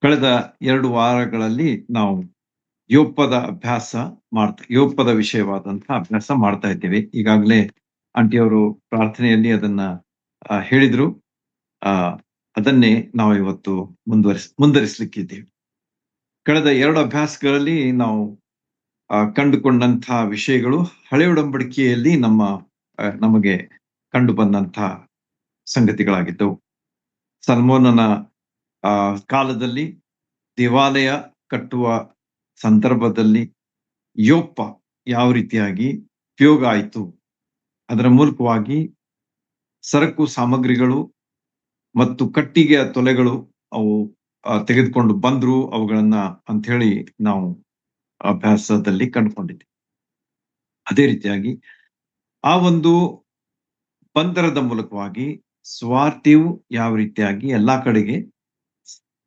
ಕಳೆದ 2 ವಾರಗಳಲ್ಲಿ ನಾವು ಯೋಪ್ಪದ ವಿಷಯವಾದಂತಹ ಅಭ್ಯಾಸ ಮಾಡ್ತಾ ಇದ್ದೇವೆ. ಈಗಾಗಲೇ ಆಂಟಿಯವರು ಪ್ರಾರ್ಥನೆಯಲ್ಲಿ ಅದನ್ನ ಹೇಳಿದ್ರು. ಆ ಅದನ್ನೇ ನಾವು ಇವತ್ತು ಮುಂದುವರಿಸಲಿಕ್ಕಿದ್ದೇವೆ. ಕಳೆದ 2 ಅಭ್ಯಾಸಗಳಲ್ಲಿ ನಾವು ಕಂಡುಕೊಂಡಂತಹ ವಿಷಯಗಳು ಹಳೆ ಒಡಂಬಡಿಕೆಯಲ್ಲಿ ನಮಗೆ ಕಂಡು ಬಂದಂತಹ ಸಂಗತಿಗಳಾಗಿದ್ದವು. ಸಲ್ಮೋನನ ಕಾಲದಲ್ಲಿ ದೇವಾಲಯ ಕಟ್ಟುವ ಸಂದರ್ಭದಲ್ಲಿ ಯೋಪ್ಪ ಯಾವ ರೀತಿಯಾಗಿ ಉಪಯೋಗ ಆಯಿತು, ಅದರ ಮೂಲಕವಾಗಿ ಸರಕು ಸಾಮಗ್ರಿಗಳು ಮತ್ತು ಕಟ್ಟಿಗೆಯ ತೊಲೆಗಳು ಅವು ತೆಗೆದುಕೊಂಡು ಬಂದ್ರು ಅವುಗಳನ್ನ ಅಂತ ಹೇಳಿ ನಾವು ಅಭ್ಯಾಸದಲ್ಲಿ ಕಂಡುಕೊಂಡಿದ್ದೇವೆ. ಅದೇ ರೀತಿಯಾಗಿ ಆ ಒಂದು ಬಂದರದ ಮೂಲಕವಾಗಿ ಸ್ವಾರ್ಥಿಯು ಯಾವ ರೀತಿಯಾಗಿ ಎಲ್ಲಾ ಕಡೆಗೆ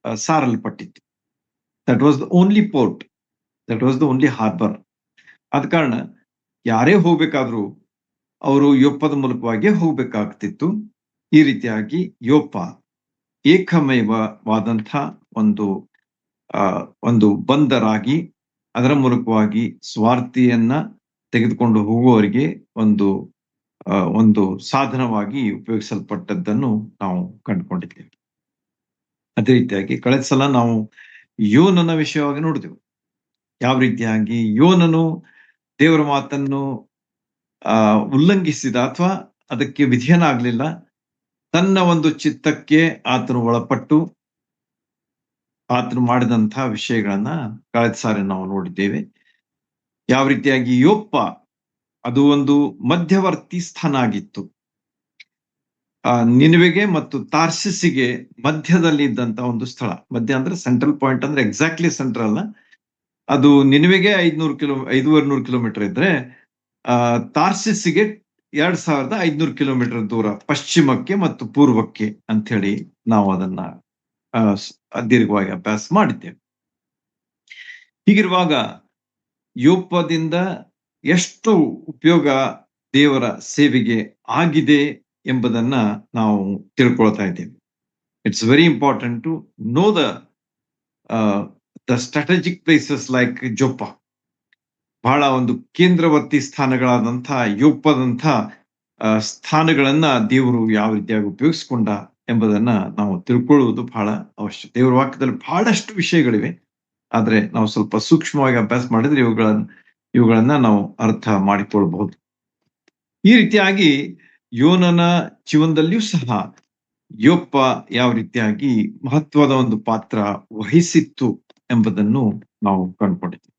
ಸಾರಲ್ಪಟ್ಟಿತ್ತು. That was the only port, that was the only harbour. ಆದ ಕಾರಣ ಯಾರೇ ಹೋಗ್ಬೇಕಾದ್ರೂ ಅವರು ಯೋಪ್ಪದ ಮೂಲಕವಾಗಿ ಹೋಗ್ಬೇಕಾಗ್ತಿತ್ತು. ಈ ರೀತಿಯಾಗಿ ಯೋಪ್ಪ ಏಕಮೇವವಾದಂಥ ಒಂದು ಬಂದರಾಗಿ ಅದರ ಮೂಲಕವಾಗಿ ಸ್ವಾರ್ಥಿಯನ್ನ ತೆಗೆದುಕೊಂಡು ಹೋಗುವವರಿಗೆ ಒಂದು ಸಾಧನವಾಗಿ ಉಪಯೋಗಿಸಲ್ಪಟ್ಟದ್ದನ್ನು ನಾವು ಕಂಡುಕೊಂಡಿದ್ದೇವೆ. ಅದೇ ರೀತಿಯಾಗಿ ಕಳೆದ ಸಲ ನಾವು ಯೋನನ ವಿಷಯವಾಗಿ ನೋಡಿದೆವು. ಯಾವ ರೀತಿಯಾಗಿ ಯೋನನು ದೇವರ ಮಾತನ್ನು ಉಲ್ಲಂಘಿಸಿದ ಅಥವಾ ಅದಕ್ಕೆ ವಿಧೇಯನಾಗಲಿಲ್ಲ. ತನ್ನ ಒಂದು ಚಿತ್ತಕ್ಕೆ ಆತನು ಒಳಪಟ್ಟು ಆತನು ಮಾಡಿದಂತಹ ವಿಷಯಗಳನ್ನ ಕಳೆದ ಸಾರಿ ನಾವು ನೋಡಿದ್ದೇವೆ. ಯಾವ ರೀತಿಯಾಗಿ ಯೋಪ್ಪ ಅದು ಒಂದು ಮಧ್ಯವರ್ತಿ ಸ್ಥಾನ ಆಗಿತ್ತು. ನಿನೆವೆಗೆ ಮತ್ತು ತಾರ್ಸಿಸಿಗೆ ಮಧ್ಯದಲ್ಲಿ ಇದ್ದಂತ ಒಂದು ಸ್ಥಳ. ಮಧ್ಯ ಅಂದ್ರೆ ಸೆಂಟ್ರಲ್ ಪಾಯಿಂಟ್ ಅಂದ್ರೆ ಎಕ್ಸಾಕ್ಟ್ಲಿ ಸೆಂಟ್ರಲ್ ಅಲ್ಲ. ಅದು ನಿನೆವೆಗೆ 500 ಕಿಲೋಮೀಟರ್ ಇದ್ರೆ ತಾರ್ಸಿಸ್ಸಿಗೆ 2500 ಕಿಲೋಮೀಟರ್ ದೂರ ಪಶ್ಚಿಮಕ್ಕೆ ಮತ್ತು ಪೂರ್ವಕ್ಕೆ ಅಂತ ಹೇಳಿ ನಾವು ಅದನ್ನ ದೀರ್ಘವಾಗಿ ಅಭ್ಯಾಸ ಮಾಡಿದ್ದೇವೆ. ಹೀಗಿರುವಾಗ ಯೋಪ್ಪದಿಂದ ಎಷ್ಟು ಉಪಯೋಗ ದೇವರ ಸೇವೆಗೆ ಆಗಿದೆ ಎಂಬುದನ್ನ ನಾವು ತಿಳ್ಕೊಳ್ತಾ ಇದ್ದೇವೆ. It's very important to know the strategic places like Joppa. ಬಹಳ ಒಂದು ಕೇಂದ್ರವರ್ತಿ ಸ್ಥಾನಗಳಾದಂಥ ಯೋಪ್ಪದಂಥ ಸ್ಥಾನಗಳನ್ನ ದೇವರು ಯಾವ ರೀತಿಯಾಗಿ ಉಪಯೋಗಿಸ್ಕೊಂಡ ಎಂಬುದನ್ನ ನಾವು ತಿಳ್ಕೊಳ್ಳುವುದು ಬಹಳ ಅವಶ್ಯ. ದೇವರ ವಾಕ್ಯದಲ್ಲಿ ಬಹಳಷ್ಟು ವಿಷಯಗಳಿವೆ, ಆದ್ರೆ ನಾವು ಸ್ವಲ್ಪ ಸೂಕ್ಷ್ಮವಾಗಿ ಅಭ್ಯಾಸ ಮಾಡಿದ್ರೆ ಇವುಗಳನ್ನ ನಾವು ಅರ್ಥ ಮಾಡಿಕೊಳ್ಳಬಹುದು. ಈ ರೀತಿಯಾಗಿ ಯೋನನ ಜೀವನದಲ್ಲಿಯೂ ಸಹ ಯೋಪ್ಪ ಯಾವ ರೀತಿಯಾಗಿ ಮಹತ್ವದ ಒಂದು ಪಾತ್ರ ವಹಿಸಿತ್ತು ಎಂಬುದನ್ನು ನಾವು ಕಂಡುಕೊಂಡಿದ್ದೇವೆ.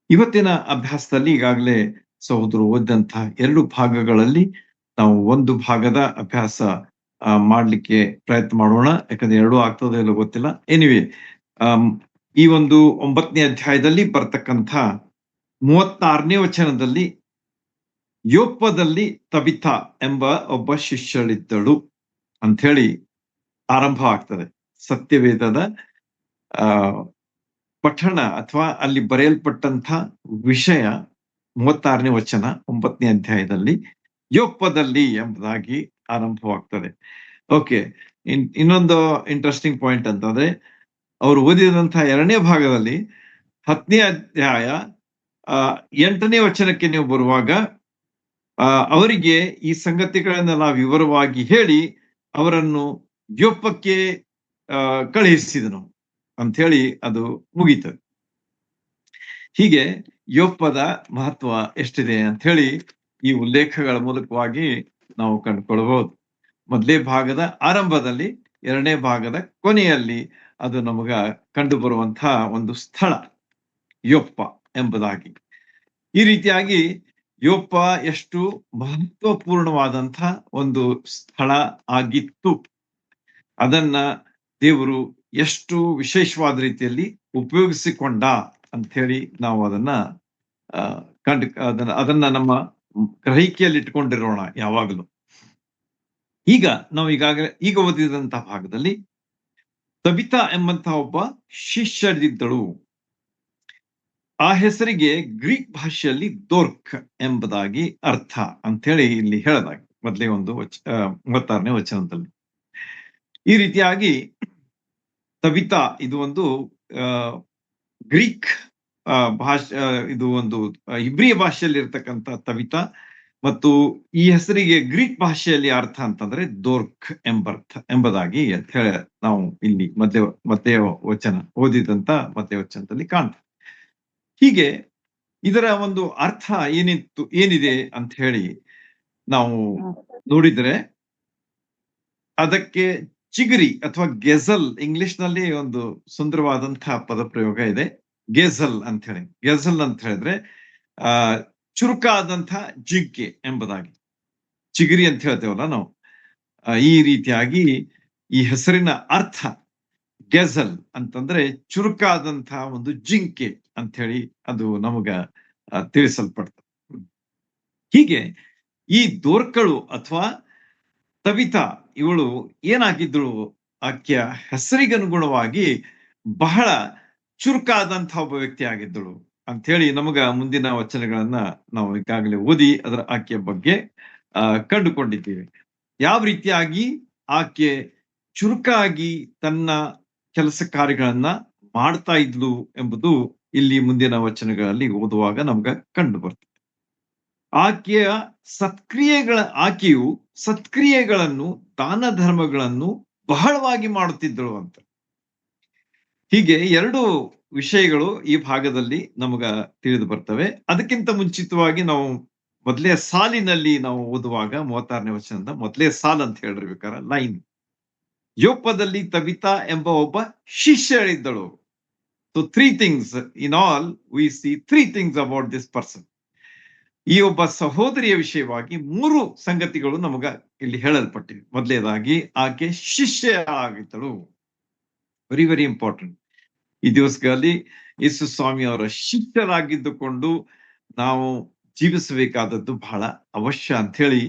ಇವತ್ತಿನ ಅಭ್ಯಾಸದಲ್ಲಿ ಈಗಾಗಲೇ ಸಹೋದರರು ಓದಿದಂತಹ 2 ಭಾಗಗಳಲ್ಲಿ ನಾವು ಒಂದು ಭಾಗದ ಅಭ್ಯಾಸ ಮಾಡ್ಲಿಕ್ಕೆ ಪ್ರಯತ್ನ ಮಾಡೋಣ. ಯಾಕಂದ್ರೆ 2 ಆಗ್ತದೆ ಇಲ್ಲ ಗೊತ್ತಿಲ್ಲ. ಎನಿವೆ, ಈ ಒಂದು 9ನೇ ಅಧ್ಯಾಯದಲ್ಲಿ ಬರ್ತಕ್ಕಂಥ 36ನೇ ವಚನದಲ್ಲಿ ಯೋಪ್ಪದಲ್ಲಿ ತಬಿಥಾ ಎಂಬ ಒಬ್ಬ ಶಿಷ್ಯಳಿದ್ದಳು ಅಂತ ಹೇಳಿ ಆರಂಭ ಆಗ್ತದೆ. ಸತ್ಯವೇದದ ಪಠಣ ಅಥವಾ ಅಲ್ಲಿ ಬರೆಯಲ್ಪಟ್ಟಂತ ವಿಷಯ 36ನೇ ವಚನ 9ನೇ ಅಧ್ಯಾಯದಲ್ಲಿ ಯೋಪ್ಪದಲ್ಲಿ ಎಂಬುದಾಗಿ ಆರಂಭವಾಗ್ತದೆ. ಓಕೆ, ಇನ್ನೊಂದು ಇಂಟ್ರೆಸ್ಟಿಂಗ್ ಪಾಯಿಂಟ್ ಅಂತಂದ್ರೆ ಅವರು ಓದಿದಂತಹ 2ನೇ ಭಾಗದಲ್ಲಿ 10ನೇ ಅಧ್ಯಾಯ 8ನೇ ವಚನಕ್ಕೆ ನೀವು ಬರುವಾಗ ಅವರಿಗೆ ಈ ಸಂಗತಿಗಳನ್ನೆಲ್ಲ ವಿವರವಾಗಿ ಹೇಳಿ ಅವರನ್ನು ಯೋಪ್ಪಕ್ಕೆ ಕಳುಹಿಸಿದನು ಅಂತ ಹೇಳಿ ಅದು ಮುಗೀತದೆ. ಹೀಗೆ ಯೋಪ್ಪದ ಮಹತ್ವ ಎಷ್ಟಿದೆ ಅಂತ ಹೇಳಿ ಈ ಉಲ್ಲೇಖಗಳ ಮೂಲಕವಾಗಿ ನಾವು ಕಂಡುಕೊಳ್ಳಬಹುದು. ಮೊದಲನೇ ಭಾಗದ ಆರಂಭದಲ್ಲಿ, 2ನೇ ಭಾಗದ ಕೊನೆಯಲ್ಲಿ ಅದು ನಮಗ ಕಂಡು ಬರುವಂತಹ ಒಂದು ಸ್ಥಳ ಯೋಪ್ಪ ಎಂಬುದಾಗಿ. ಈ ರೀತಿಯಾಗಿ ಯೋಪ್ಪ ಎಷ್ಟು ಮಹತ್ವಪೂರ್ಣವಾದಂಥ ಒಂದು ಸ್ಥಳ ಆಗಿತ್ತು, ಅದನ್ನ ದೇವರು ಎಷ್ಟು ವಿಶೇಷವಾದ ರೀತಿಯಲ್ಲಿ ಉಪಯೋಗಿಸಿಕೊಂಡ ಅಂತ ಹೇಳಿ ನಾವು ಅದನ್ನ ನಮ್ಮ ಗ್ರಹಿಕೆಯಲ್ಲಿ ಇಟ್ಕೊಂಡಿರೋಣ ಯಾವಾಗಲೂ. ನಾವು ಈಗ ಓದಿದಂತಹ ಭಾಗದಲ್ಲಿ ತಬಿಥಾ ಎಂಬಂತಹ ಒಬ್ಬ ಶಿಷ್ಯರಿದ್ದಳು. ಆ ಹೆಸರಿಗೆ ಗ್ರೀಕ್ ಭಾಷೆಯಲ್ಲಿ ದೋರ್ಕ್ ಎಂಬುದಾಗಿ ಅರ್ಥ ಅಂತ ಹೇಳಿ ಇಲ್ಲಿ ಹೇಳಲಾಗಿದೆ ಮೊದಲೇ 36ನೇ ವಚನದಲ್ಲಿ. ಈ ರೀತಿಯಾಗಿ ತಬಿತಾ ಇದು ಒಂದು ಆ, ಗ್ರೀಕ್ ಭಾಷೆ, ಇದು ಒಂದು ಇಬ್ರಿಯ ಭಾಷೆಯಲ್ಲಿ ಇರ್ತಕ್ಕಂಥ ತಬಿತಾ. ಮತ್ತು ಈ ಹೆಸರಿಗೆ ಗ್ರೀಕ್ ಭಾಷೆಯಲ್ಲಿ ಅರ್ಥ ಅಂತಂದ್ರೆ ದೋರ್ಕ್ ಎಂಬುದಾಗಿ ನಾವು ಇಲ್ಲಿ ಮಧ್ಯ ವಚನ ಓದಿದಂತ ಮಧ್ಯ ವಚನದಲ್ಲಿ ಕಾಣ್ತೇವೆ. ಹೀಗೆ ಇದರ ಒಂದು ಅರ್ಥ ಏನಿದೆ ಅಂತ ಹೇಳಿ ನಾವು ನೋಡಿದ್ರೆ, ಅದಕ್ಕೆ ಚಿಗರಿ ಅಥವಾ ಗೆಜಲ್, ಇಂಗ್ಲಿಷ್ ನಲ್ಲಿ ಒಂದು ಸುಂದರವಾದಂತಹ ಪದ ಪ್ರಯೋಗ ಇದೆ, ಗೆಜಲ್ ಅಂತ ಹೇಳಿ. ಗೆಜಲ್ ಅಂತ ಹೇಳಿದ್ರೆ ಆ ಚುರುಕಾದಂತಹ ಜಿಂಕೆ ಎಂಬುದಾಗಿ. ಚಿಗರಿ ಅಂತ ಹೇಳ್ತೇವಲ್ಲ ನಾವು, ಈ ರೀತಿಯಾಗಿ ಈ ಹೆಸರಿನ ಅರ್ಥ ಗೆಜಲ್ ಅಂತಂದ್ರೆ ಚುರುಕಾದಂತಹ ಒಂದು ಜಿಂಕೆ ಅಂತ ಹೇಳಿ ಅದು ನಮಗ ತಿಳಿಸಲ್ಪಡ್ತದೆ. ಹೀಗೆ ಈ ದೋರ್ಕಳು ಅಥವಾ ತಬಿತಾ ಇವಳು ಏನಾಗಿದ್ದಳು, ಆಕೆಯ ಹೆಸರಿಗನುಗುಣವಾಗಿ ಬಹಳ ಚುರುಕಾದಂತಹ ಒಬ್ಬ ವ್ಯಕ್ತಿ ಆಗಿದ್ದಳು ಅಂತ ಹೇಳಿ ನಮಗ ಮುಂದಿನ ವಚನಗಳನ್ನ ನಾವು ಈಗಾಗಲೇ ಓದಿ ಅದರ ಆಕೆಯ ಬಗ್ಗೆ ಕಂಡುಕೊಂಡಿದ್ದೀವಿ. ಯಾವ ರೀತಿಯಾಗಿ ಆಕೆ ಚುರುಕಾಗಿ ತನ್ನ ಕೆಲಸ ಕಾರ್ಯಗಳನ್ನ ಮಾಡ್ತಾ ಇದ್ಲು ಎಂಬುದು ಇಲ್ಲಿ ಮುಂದಿನ ವಚನಗಳಲ್ಲಿ ಓದುವಾಗ ನಮ್ಗ ಕಂಡು ಬರ್ತದೆ. ಆಕೆಯು ಸತ್ಕ್ರಿಯೆಗಳನ್ನು, ದಾನ ಧರ್ಮಗಳನ್ನು ಬಹಳವಾಗಿ ಮಾಡುತ್ತಿದ್ದಳು ಅಂತ. ಹೀಗೆ ಎರಡು ವಿಷಯಗಳು ಈ ಭಾಗದಲ್ಲಿ ನಮಗ ತಿಳಿದು ಬರ್ತವೆ. ಅದಕ್ಕಿಂತ ಮುಂಚಿತವಾಗಿ ನಾವು ಮೊದಲೇ ಸಾಲಿನಲ್ಲಿ ನಾವು ಓದುವಾಗ 36ನೇ ವಚನದ ಮೊದಲೇ ಸಾಲ್ ಅಂತ ಹೇಳಿರ್ಬೇಕಾರ ಲೈನ್, ಯೋಪ್ಪದಲ್ಲಿ ತಬಿತಾ ಎಂಬ ಒಬ್ಬ ಶಿಷ್ಯಳಿದ್ದಳು. So 3 things in all we see 3 things about this person. ಈ ಒಬ್ಬ ಸಹೋದರಿಯ ವಿಷಯವಾಗಿ 3 ಸಂಗತಿಗಳು ನಮಗ ಇಲ್ಲಿ ಹೇಳಲ್ಪಟ್ಟಿವೆ. ಮೊದಲನೇದಾಗಿ ಆಕೆ ಶಿಷ್ಯ ಆಗಿದ್ದಳು. Very very important. ಈ ದಿವಸಗಳಲ್ಲಿ ಯೇಸು ಸ್ವಾಮಿ ಅವರ ಶಿಷ್ಯರಾಗಿದ್ದುಕೊಂಡು ನಾವು ಜೀವಿಸಬೇಕಾದದ್ದು ಬಹಳ ಅವಶ್ಯ ಅಂತ ಹೇಳಿ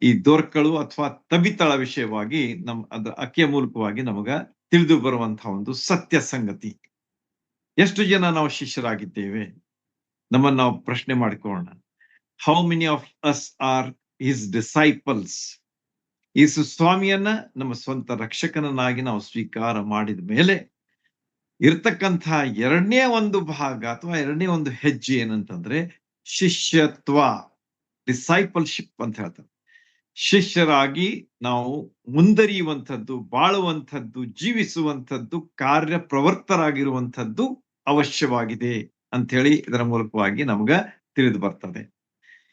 ಈ ದೋರ್ಕಳು ಅಥವಾ ತಬಿತಳ ವಿಷಯವಾಗಿ ಆಕೆಯ ಮೂಲಕವಾಗಿ ನಮಗ ತಿಳಿದು ಬರುವಂತಹ ಒಂದು ಸತ್ಯ ಸಂಗತಿ. ಎಷ್ಟು ಜನ ನಾವು ಶಿಷ್ಯರಾಗಿದ್ದೇವೆ? ನಮ್ಮನ್ನು ನಾವು ಪ್ರಶ್ನೆ ಮಾಡಿಕೊಳ್ಳೋಣ. How many of us are his disciples? ಯೇಸು ಸ್ವಾಮಿಯನ್ನ ನಮ್ಮ ಸ್ವಂತ ರಕ್ಷಕನನ್ನಾಗಿ ನಾವು ಸ್ವೀಕಾರ ಮಾಡಿದ ಮೇಲೆ ಇರ್ತಕ್ಕಂಥ ಎರಡನೇ ಒಂದು ಭಾಗ ಅಥವಾ ಎರಡನೇ ಒಂದು ಹೆಜ್ಜೆ ಏನಂತಂದ್ರೆ ಶಿಷ್ಯತ್ವ, ಡಿಸೈಪಲ್ಶಿಪ್ ಅಂತ ಹೇಳ್ತಾರೆ. ಶಿಷ್ಯರಾಗಿ ನಾವು ಮುಂದರಿಯುವಂಥದ್ದು, ಬಾಳುವಂಥದ್ದು, ಜೀವಿಸುವಂಥದ್ದು, ಕಾರ್ಯಪ್ರವರ್ತರಾಗಿರುವಂಥದ್ದು ಅವಶ್ಯವಾಗಿದೆ ಅಂತ ಹೇಳಿ ಇದರ ಮೂಲಕವಾಗಿ ನಮ್ಗ ತಿಳಿದು ಬರ್ತದೆ.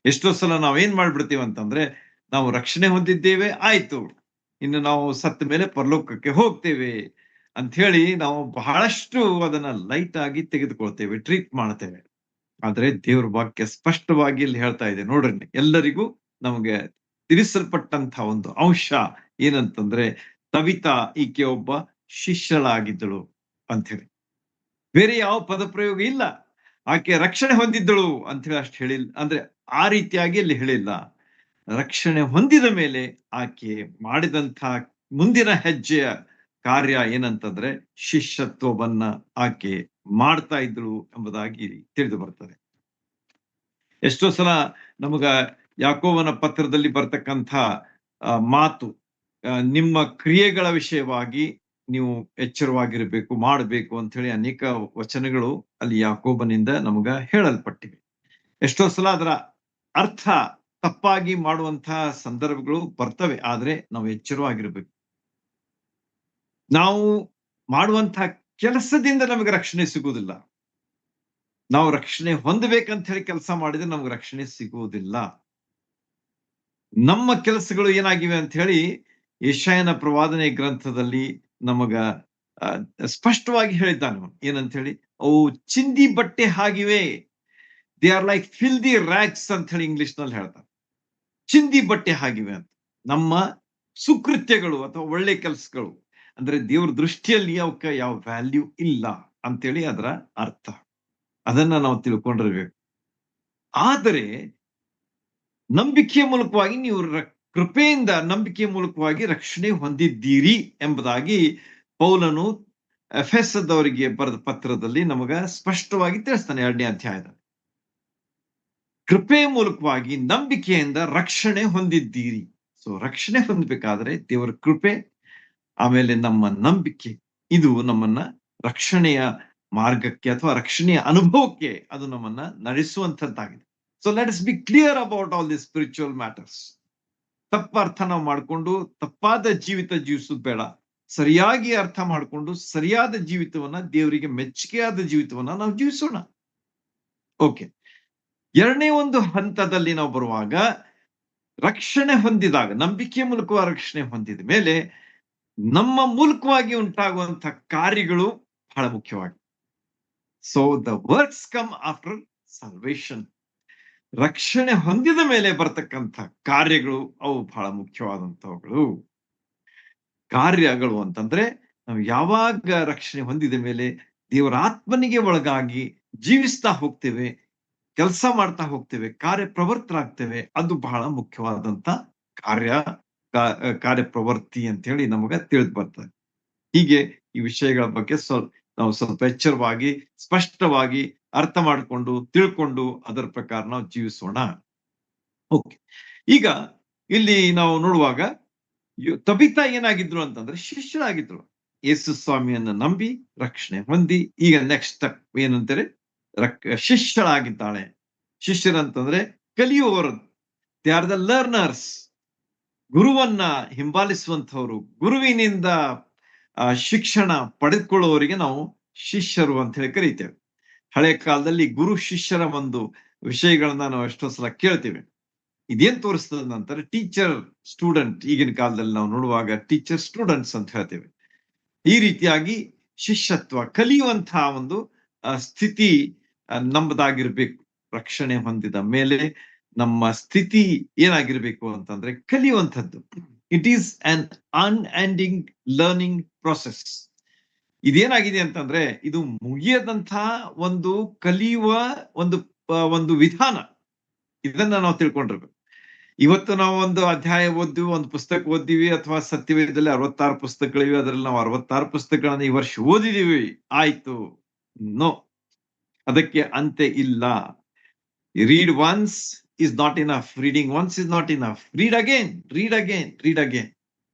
ಎಷ್ಟೋ ಸಲ ನಾವೇನ್ ಮಾಡ್ಬಿಡ್ತೀವಿ ಅಂತಂದ್ರೆ, ನಾವು ರಕ್ಷಣೆ ಹೊಂದಿದ್ದೇವೆ, ಆಯ್ತು, ಇನ್ನು ನಾವು ಸತ್ತ ಮೇಲೆ ಪರಲೋಕಕ್ಕೆ ಹೋಗ್ತೇವೆ ಅಂತ ಹೇಳಿ ನಾವು ಬಹಳಷ್ಟು ಅದನ್ನ ಲೈಟ್ ಆಗಿ ತೆಗೆದುಕೊಳ್ತೇವೆ, ಟ್ರೀಟ್ ಮಾಡ್ತೇವೆ. ಆದ್ರೆ ದೇವ್ರ ವಾಕ್ಯ ಸ್ಪಷ್ಟವಾಗಿ ಇಲ್ಲಿ ಹೇಳ್ತಾ ಇದೆ ನೋಡ್ರಿ, ಎಲ್ಲರಿಗೂ ನಮಗೆ ತಿಳಿಸಲ್ಪಟ್ಟಂತ ಒಂದು ಅಂಶ ಏನಂತಂದ್ರೆ ತಬಿತಾ ಈಕೆ ಒಬ್ಬ ಶಿಷ್ಯಳಾಗಿದ್ದಳು ಅಂತ ಹೇಳಿ. ಬೇರೆ ಯಾವ ಪದ ಪ್ರಯೋಗ ಇಲ್ಲ. ಆಕೆ ರಕ್ಷಣೆ ಹೊಂದಿದ್ದಳು ಅಂತ ಹೇಳಿ ಅಷ್ಟು ಹೇಳಿಲ್ಲ, ಅಂದ್ರೆ ಆ ರೀತಿಯಾಗಿ ಅಲ್ಲಿ ಹೇಳಿಲ್ಲ. ರಕ್ಷಣೆ ಹೊಂದಿದ ಮೇಲೆ ಆಕೆ ಮಾಡಿದಂತ ಮುಂದಿನ ಹೆಜ್ಜೆಯ ಕಾರ್ಯ ಏನಂತಂದ್ರೆ ಶಿಷ್ಯತ್ವವನ್ನ ಆಕೆ ಮಾಡ್ತಾ ಇದ್ರು ಎಂಬುದಾಗಿ ತಿಳಿದು ಬರ್ತದೆ. ಎಷ್ಟೋ ಸಲ ನಮಗ ಯಾಕೋಬನ ಪತ್ರದಲ್ಲಿ ಬರ್ತಕ್ಕಂಥ ಮಾತು, ನಿಮ್ಮ ಕ್ರಿಯೆಗಳ ವಿಷಯವಾಗಿ ನೀವು ಎಚ್ಚರವಾಗಿರ್ಬೇಕು, ಮಾಡಬೇಕು ಅಂತ ಹೇಳಿ ಅನೇಕ ವಚನಗಳು ಅಲ್ಲಿ ಯಾಕೋಬನಿಂದ ನಮಗ ಹೇಳಲ್ಪಟ್ಟಿವೆ. ಎಷ್ಟೋ ಸಲ ಅದರ ಅರ್ಥ ತಪ್ಪಾಗಿ ಮಾಡುವಂತಹ ಸಂದರ್ಭಗಳು ಬರ್ತವೆ. ಆದ್ರೆ ನಾವು ಎಚ್ಚರವಾಗಿರ್ಬೇಕು. ನಾವು ಮಾಡುವಂತಹ ಕೆಲಸದಿಂದ ನಮಗೆ ರಕ್ಷಣೆ ಸಿಗುವುದಿಲ್ಲ. ನಾವು ರಕ್ಷಣೆ ಹೊಂದಬೇಕಂತ ಹೇಳಿ ಕೆಲಸ ಮಾಡಿದ್ರೆ ನಮ್ಗೆ ರಕ್ಷಣೆ ಸಿಗುವುದಿಲ್ಲ. ನಮ್ಮ ಕೆಲಸಗಳು ಏನಾಗಿವೆ ಅಂತ ಹೇಳಿ ಯೆಶಾಯನ ಪ್ರವಾದನೆ ಗ್ರಂಥದಲ್ಲಿ ನಮಗ ಸ್ಪಷ್ಟವಾಗಿ ಹೇಳಿದ್ದಾನೆ. ಏನಂತ ಹೇಳಿ, ಅವು ಚಿಂದಿ ಬಟ್ಟೆ ಆಗಿವೆ. ದೇ ಆರ್ ಲೈಕ್ ಫಿಲ್ದಿ ರ್ಯಾಕ್ಸ್ ಅಂತ ಹೇಳಿ ಇಂಗ್ಲಿಷ್ ನಲ್ಲಿ ಹೇಳ್ತಾರೆ. ಚಿಂದಿ ಬಟ್ಟೆ ಆಗಿವೆ ಅಂತ. ನಮ್ಮ ಸುಕೃತ್ಯಗಳು ಅಥವಾ ಒಳ್ಳೆ ಕೆಲಸಗಳು ಅಂದ್ರೆ ದೇವ್ರ ದೃಷ್ಟಿಯಲ್ಲಿ ಅವಕ್ಕೆ ಯಾವ ವ್ಯಾಲ್ಯೂ ಇಲ್ಲ ಅಂತೇಳಿ ಅದರ ಅರ್ಥ. ಅದನ್ನ ನಾವು ತಿಳ್ಕೊಂಡಿರ್ಬೇಕು. ಆದರೆ ನಂಬಿಕೆಯ ಮೂಲಕವಾಗಿ ನೀವು ಕೃಪೆಯಿಂದ ನಂಬಿಕೆಯ ಮೂಲಕವಾಗಿ ರಕ್ಷಣೆ ಹೊಂದಿದ್ದೀರಿ ಎಂಬುದಾಗಿ ಪೌಲನು ಎಫೆಸದವರಿಗೆ ಬರೆದ ಪತ್ರದಲ್ಲಿ ನಮಗ ಸ್ಪಷ್ಟವಾಗಿ ತಿಳಿಸ್ತಾನೆ. 2ನೇ ಅಧ್ಯಾಯದಲ್ಲಿ ಕೃಪೆಯ ಮೂಲಕವಾಗಿ ನಂಬಿಕೆಯಿಂದ ರಕ್ಷಣೆ ಹೊಂದಿದ್ದೀರಿ. ಸೊ ರಕ್ಷಣೆ ಹೊಂದಬೇಕಾದ್ರೆ ದೇವರ ಕೃಪೆ, ಆಮೇಲೆ ನಮ್ಮ ನಂಬಿಕೆ, ಇದು ನಮ್ಮನ್ನ ರಕ್ಷಣೆಯ ಮಾರ್ಗಕ್ಕೆ ಅಥವಾ ರಕ್ಷಣೆಯ ಅನುಭವಕ್ಕೆ ಅದು ನಮ್ಮನ್ನ ನಡೆಸುವಂತದ್ದಾಗಿದೆ. So let us be clear about all the spiritual matters. ತಪ್ಪ ಅರ್ಥ ನಾವು ಮಾಡ್ಕೊಂಡು ತಪ್ಪಾದ ಜೀವಿತ ಜೀವಿಸೋದು ಬೇಡ. ಸರಿಯಾಗಿ ಅರ್ಥ ಮಾಡ್ಕೊಂಡು ಸರಿಯಾದ ಜೀವಿತವನ್ನ, ದೇವರಿಗೆ ಮೆಚ್ಚುಗೆಯಾದ ಜೀವಿತವನ್ನ ನಾವು ಜೀವಿಸೋಣ. ಓಕೆ, ಎರಡನೇ ಒಂದು ಹಂತದಲ್ಲಿ ನಾವು ಬರುವಾಗ, ರಕ್ಷಣೆ ಹೊಂದಿದಾಗ, ನಂಬಿಕೆ ಮೂಲಕವಾಗಿ ರಕ್ಷಣೆ ಹೊಂದಿದ ಮೇಲೆ ನಮ್ಮ ಮೂಲಕವಾಗಿ ಉಂಟಾಗುವಂತಹ ಕಾರ್ಯಗಳು ಬಹಳ ಮುಖ್ಯವಾಗಿ. So the works come after salvation. ರಕ್ಷಣೆ ಹೊಂದಿದ ಮೇಲೆ ಬರ್ತಕ್ಕಂಥ ಕಾರ್ಯಗಳು ಅವು ಬಹಳ ಮುಖ್ಯವಾದಂತವುಗಳು. ಕಾರ್ಯಗಳು ಅಂತಂದ್ರೆ ನಾವು ಯಾವಾಗ ರಕ್ಷಣೆ ಹೊಂದಿದ ಮೇಲೆ ದೇವರ ಆತ್ಮನಿಗೆ ಒಳಗಾಗಿ ಜೀವಿಸ್ತಾ ಹೋಗ್ತೇವೆ, ಕೆಲಸ ಮಾಡ್ತಾ ಹೋಗ್ತೇವೆ, ಕಾರ್ಯಪ್ರವರ್ತರಾಗ್ತೇವೆ, ಅದು ಬಹಳ ಮುಖ್ಯವಾದಂತ ಕಾರ್ಯಪ್ರವರ್ತಿ ಅಂತ ಹೇಳಿ ನಮಗ ತಿಳಿದು ಬರ್ತದೆ. ಹೀಗೆ ಈ ವಿಷಯಗಳ ಬಗ್ಗೆ ನಾವು ಸ್ವಲ್ಪ ಎಚ್ಚರವಾಗಿ, ಸ್ಪಷ್ಟವಾಗಿ ಅರ್ಥ ಮಾಡಿಕೊಂಡು, ತಿಳ್ಕೊಂಡು ಅದರ ಪ್ರಕಾರ ನಾವು ಜೀವಿಸೋಣ. ಓಕೆ, ಈಗ ಇಲ್ಲಿ ನಾವು ನೋಡುವಾಗ ತಬಿತಾ ಏನಾಗಿದ್ರು ಅಂತಂದ್ರೆ ಶಿಷ್ಯರಾಗಿದ್ರು. ಯೇಸು ಸ್ವಾಮಿಯನ್ನ ನಂಬಿ ರಕ್ಷಣೆ ಹೊಂದಿ ಈಗ ನೆಕ್ಸ್ಟ್ ಸ್ಟೆಪ್ ಏನಂತಾರೆ, ಶಿಷ್ಯರಾಗಿದ್ದಾಳೆ. ಶಿಷ್ಯರಂತಂದ್ರೆ ಕಲಿಯುವವರು, ದೇ ಆರ್ ದ ಲರ್ನರ್ಸ್. ಗುರುವನ್ನ ಹಿಂಬಾಲಿಸುವಂತವ್ರು, ಗುರುವಿನಿಂದ ಶಿಕ್ಷಣ ಪಡೆದುಕೊಳ್ಳುವವರಿಗೆ ನಾವು ಶಿಷ್ಯರು ಅಂತ ಹೇಳಿ ಕರೀತೇವೆ. ಹಳೆ ಕಾಲದಲ್ಲಿ ಗುರು ಶಿಷ್ಯರ ಒಂದು ವಿಷಯಗಳನ್ನ ನಾವು ಎಷ್ಟೋ ಸಲ ಕೇಳ್ತೇವೆ. ಇದೇನ್ ತೋರಿಸ್ತದ ನಂತರ ಟೀಚರ್ ಸ್ಟೂಡೆಂಟ್, ಈಗಿನ ಕಾಲದಲ್ಲಿ ನಾವು ನೋಡುವಾಗ ಟೀಚರ್ ಸ್ಟೂಡೆಂಟ್ಸ್ ಅಂತ ಹೇಳ್ತೇವೆ. ಈ ರೀತಿಯಾಗಿ ಶಿಷ್ಯತ್ವ, ಕಲಿಯುವಂತಹ ಒಂದು ಸ್ಥಿತಿ ನಮ್ಮದಾಗಿರ್ಬೇಕು. ರಕ್ಷಣೆ ಹೊಂದಿದ ಮೇಲೆ ನಮ್ಮ ಸ್ಥಿತಿ ಏನಾಗಿರ್ಬೇಕು ಅಂತಂದ್ರೆ ಕಲಿಯುವಂಥದ್ದು. It is an unending learning process. ಇದೇನಾಗಿದೆ ಅಂತಂದ್ರೆ ಇದು ಮುಗಿಯದಂತಹ ಒಂದು ಕಲಿಯುವ ಒಂದು ವಿಧಾನ. ಇದನ್ನ ನಾವು ತಿಳ್ಕೊಂಡಿರ್ಬೇಕು. ಇವತ್ತು ನಾವು ಒಂದು ಅಧ್ಯಾಯ ಓದ್ತೀವಿ, ಒಂದು ಪುಸ್ತಕ ಓದ್ತೀವಿ, ಅಥವಾ ಸತ್ಯವೇದದಲ್ಲಿ 66 ಪುಸ್ತಕಗಳಿವೆ, ಅದರಲ್ಲಿ ನಾವು 66 ಪುಸ್ತಕಗಳನ್ನ ಈ ವರ್ಷ ಓದಿದೀವಿ, ಆಯ್ತು. ನೋ, ಅದಕ್ಕೆ ಅಂತೆ ಇಲ್ಲ. Read once is not enough, reading once is not enough. Read again, read again, read again.